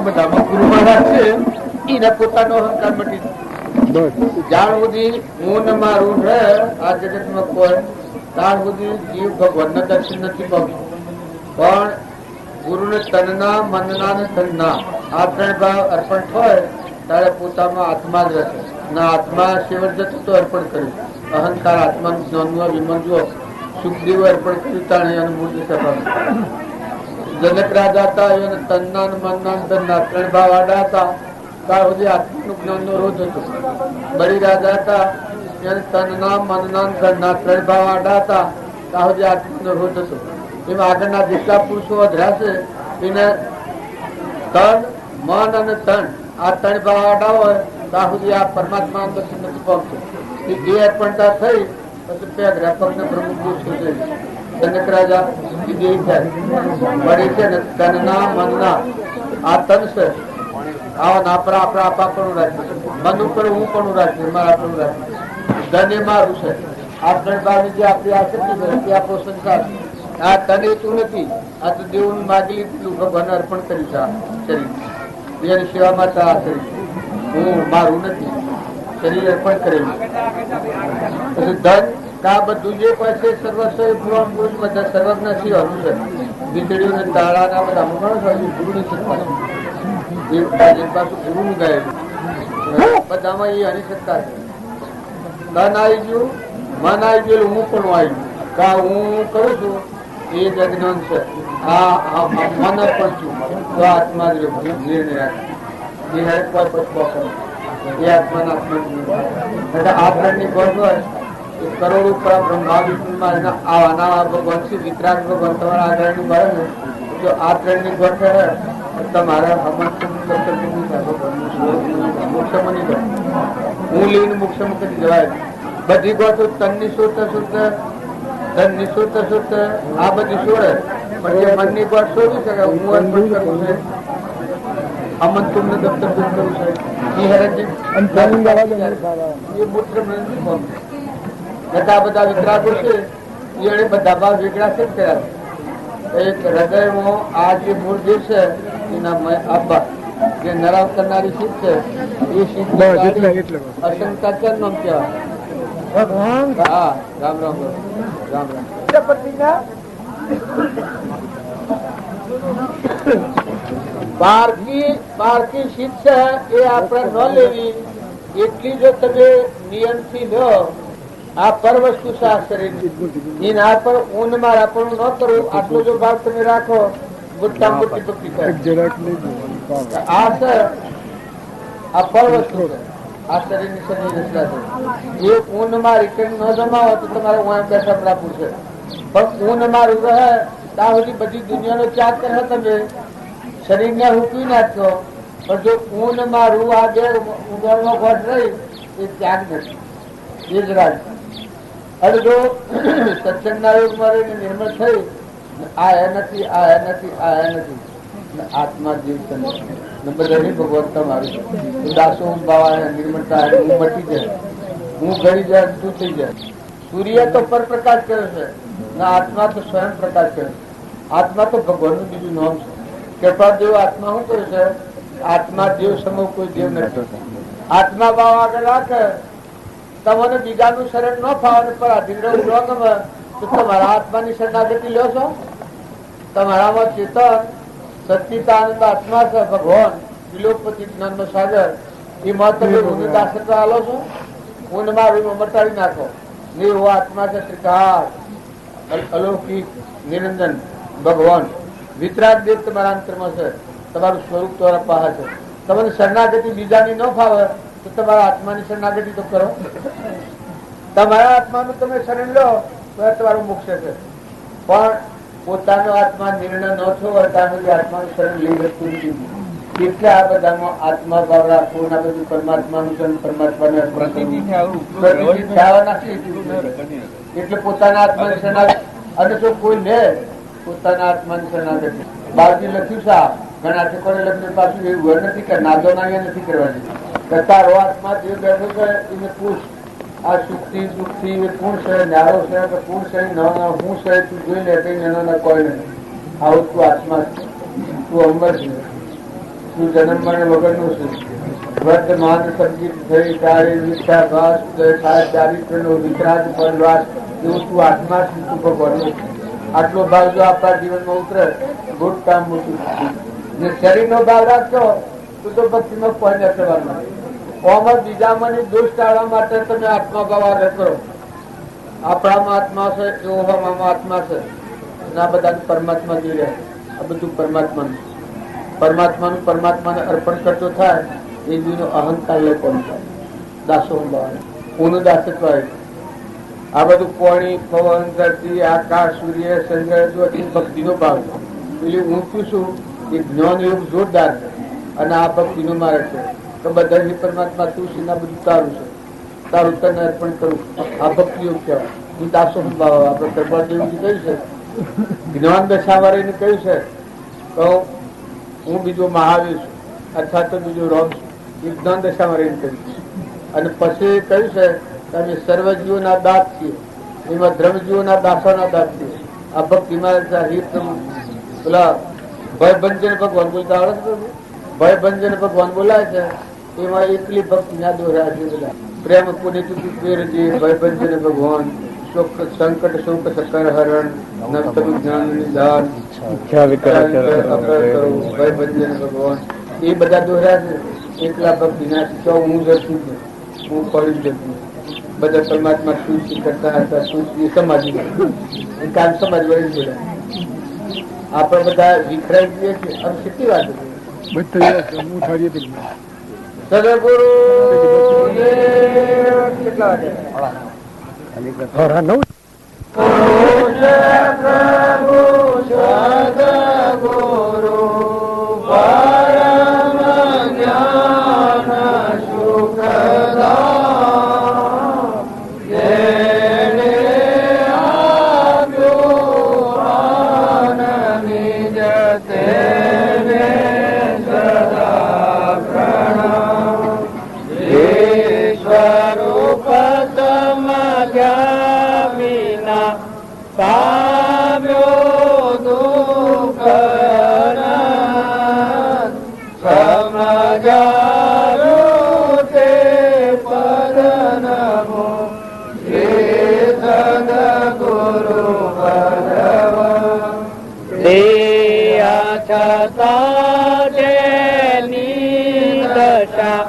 બધામાં ગુરુ મહારાજ છે એને પોતાનો અહંકાર મટી જાણ સુધી હું ને મારું છે આ જગત માં કોઈ ત્યાર સુધી જીવ ભગવાન ના દર્શન નથી પામતું. પણ ગુરુ ને તનના મનના ને ધનના આ ત્રણ ભાવ અર્પણ થાય ત્યારે પોતામાં આત્મા જ રહેશે. ના આત્મા શિવર જતું તો અર્પણ કર્યું. અહંકાર આત્માનું જ્ઞાનમાં વિમંજો સુખદેવ અર્પણ કર્યું તાણે અને મૂર્તિ સભા. જનક રાજા હતા એને તનના મનના ધનના ત્રણ ભાવ આડા હતા ત્યાં સુધી આત્માનું જ્ઞાન નો રોધ હતો. બળી રાજા હતા એને તનના મનના ધનના ત્રણ ભાવ આડા હતા ત્યાં સુધી આત્માનો રોધ હતો. એમાં આગળના જેટલા પુરુષો વધ્યા છે એને તન મન અને તન આ ત્રણ ભાવ આડા હોય ત્યાં સુધી આ પરમાત્મા દર્શન નથી પામતું. એ અર્પણતા થઈ પછી પેગરા પગને પ્રમુખ પુરુષો છે. જનક રાજા મળી છે ને તનના મનના આ તન છે આવા નાપરા આપણા આપા પણ રાખીએ. મન ઉપર હું પણ રાખીએ, મારા પણ રાખીએ. ધન એ મારું છે. આ ત્રણ ભાવની જે આપણી આસક્તિ છે આપણો સંસાર. આ તન એ તું નથી. આ તો દેવું માગી લીધું ભગવાન અર્પણ કરી છે. શરીર એની સેવા માટે આ શરીર હું મારું નથી. શરીર અર્પણ કરેલું. પછી ધન આ બધું જે પાસે સર્વસ્વ બધા સર્વજ્ઞ શિવાનું છે. વીજળીઓ ને તાળા ના બધા ગુરુ ની સત્તા પાછું ગુરુ નું ગાયેલું બધામાં એ હરી સત્તા છે. ધન આવી ગયું, મન આવી ગયેલું, હું પણ આવી ગયું. કા હું કરું છું એ જ અજ્ઞાન છે. આ મન પણ છું તો આત્મા જ નિર્ણય રાખે એ હરેક પર એ આત્માના આત્મા આત્માની ગોઠ હોય કરોડ ઉપર બ્રહ્મા વિષ્ણુ આવાના ભગવાન શ્રી વિતરાગ ભગવાન તમારા આગળની મળે ને જો આ ત્રણ ની ગોઠ તમારા હું લઈને મોક્ષ કરી જવાય. બધી ગોઠો તનની શોધ શુદ્ધ ધનની શોધ શુદ્ધ આ બધી છોડે પણ જે મનની ગોઠ શોધી શકે હું અર્પણ કરવું છે. અમન તુમને દફતર કરવું છે એ હરજી એ મૂત્ર બધા વિતરાગો છે એને બધા ભાવ વેગળા છે કર્યા. એક હૃદયમાં આ જે મૂળ જે છે એના આબા જે નરાવ કરનારી શીખ છે એ શીખ અશંકાચર નામ કહેવાય. હા રામ રામ રામ રામ. બારકી શીખ છે એ આપણે ન લેવી એટલી જો તમે નિયમથી લો. આ પર વસ્તુ શાસ્ત્ર એના પર ઊન માં આપણું ન કરવું આટલો જો ભાગ તમે રાખો મોટા મોટી ભક્તિ આ છે આ પર વસ્તુ છે. આ શરીરની શરીર રચના છે. એ ઊન માં રિટર્ન ન જમાવો તો તમારે હું બેઠા બરાબર છે. પણ ઊન મારું રહે ત્યાં સુધી બધી દુનિયાનો ત્યાગ કરે તમે શરીરને હૂકવી નાખો. પણ જો ઊન મારું આ બે ઉગળનો ગોઠ રહી એ ત્યાગ નથી. એ જ રાજ અને જો સત્સંગના યોગમાં રહીને નિર્મળ થઈ આ એ નથી આ એ નથી આ એ નથી આત્મા જીવ બધા ભગવાન તમારું દાસો બાવા નિર્મળતા હું મટી જાય હું ઘડી જાય તું થઈ જાય. સૂર્ય તો પર પ્રકાશ કરે છે ના આત્મા તો સ્વયં પ્રકાશ કરે છે. આત્મા તો ભગવાનનું બીજું નામ છે. કૃપા દેવ આત્મા શું કરે છે? આત્મા દેવ સમૂહ કોઈ દેવ નથી. આત્મા ભાવ આગળ રાખે તમને બીજાનું શરણ ન ફાવે પર અધીન ન ગમે તો તમારા આત્માની શરણાગતિ લો છો. તમારામાં ચેતન સચ્ચિદાનંદ આત્મા છે ભગવાન વિલોપતિ જ્ઞાન નો સાગર. એમાં તમે ઊંઘ દાસત્વ આલો છો, ઊંઘ માં મટાડી નાખો. ને એવો આત્મા છે ત્રિકાળ અલૌકિક નિરંજન ભગવાન વિતરાગ દેવ તમારા અંતરમાં છે. તમારું સ્વરૂપ તમારા પાસે છે. તમને શરણાગતિ બીજાની ન ફાવે તો તમારા આત્માની શરણાગતિ તો કરો. તમારા આત્માનું તમે શરણ લો તો તમારું મોક્ષ છે. પણ પોતાનો આત્મા નિર્ણય ન થયો હોય ત્યાં આત્માનું શરણ લઈ શકતું નથી. એટલે આ બધામાં આત્મા ભાવ રાખવું, આ બધું પરમાત્માનું શરણ, પરમાત્માને એટલે પોતાના આત્માની શરણાગતિ. અને જો કોઈ લે પોતાના આત્માની શરણાગતિ બાજી લખ્યું છે. ઘણા ઠેકોને લખ્યું પાછું એવું નથી કે નાદો નાયા નથી કરવાની. તારો આત્મા જે બેઠો છે એને પૂછ, આ સુખથી દુઃખથી એ કોણ છે, ન્યારો છે કે કોણ છે, હું છે, તું જોઈ લે કઈ એનો કોઈ નહીં. આવું તું આત્મા છે, તું અમર છે, તું જન્મ મરણ વગરનું છે. વર્તમાન સંગીત થઈ તારી વિદ્યાભાસ ચારિત્રનો વિતરાગ પરવાસ એવું તું આત્મા છે, તું ભગવાન. આટલો ભાવ જો આપણા જીવનમાં ઉતરે ગુડ કામ મોટું. જે શરીર નો ભાવ રાખશો તો ભક્તિ નો કોઈ કરવાનો. ઓમાં બીજામાં દોષ ટાળવા માટે તમે આત્મા ભાવ આગળ કરો. આપણામાં આત્મા છે એવો આત્મા છે. આ બધા પરમાત્મા જોઈ રહ્યા. આ બધું પરમાત્માનું પરમાત્માને અર્પણ કરતો થાય એ જીવનો અહંકાર લોકો દાસો પૂર્ણ દાસત્વ. આ બધું પાણી પવન ધરતી આકાશ સૂર્ય ચંદ્ર ભક્તિ નો ભાવ છે. એટલે હું શું છું એ જ્ઞાન એવું જોરદાર છે અને આ ભક્તિ નો માર્ગ છે. તો બધા પરમાત્મા તું છે બધું તારું છે, તારું તને અર્પણ કરું. આ ભક્તિ યોગ કહેવાય. હું દાસો ભાવ આપડે કૃપાદેવજી કહ્યું છે, જ્ઞાન દશા વાળાને કહ્યું છે તો હું બીજો મહાવીર છું અથવા તો બીજો રોમ છું. એ જ્ઞાન દશા વાળાને કહ્યું છે. અને પછી કહ્યું છે તમે સર્વજીવોના દાસ છીએ, એમાં ધર્મજીવોના દાસોના દાસ છીએ. આ ભક્તિમાં પેલા ભયભંજન ભગવાન બોલતા આવડે છે. ભયભંજન ભગવાન બોલાય છે એમાં એકલી ભક્તિ ના દોરા છે. બધા પ્રેમ પુનિત ભયભંજન ભગવાન સંકટ શોક સકર હરણ જ્ઞાન નિદાન ભયભંજન ભગવાન એ બધા દોરા છે. એકલા ભક્તિ ના શીખો હું જતું હું પડી જતું. બધા પરમાત્મા શું કરતા હતા શું સમાધિ કામ સમાજ વળી જોડે આપણે બધા વિખરાઈ જઈએ છીએ. આમ કેટલી વાત સદગુરુ કેટલા વાગે પ્રભુ સદગુરુ પરમ જ્ઞાન સુખદા છતાં જેની દશા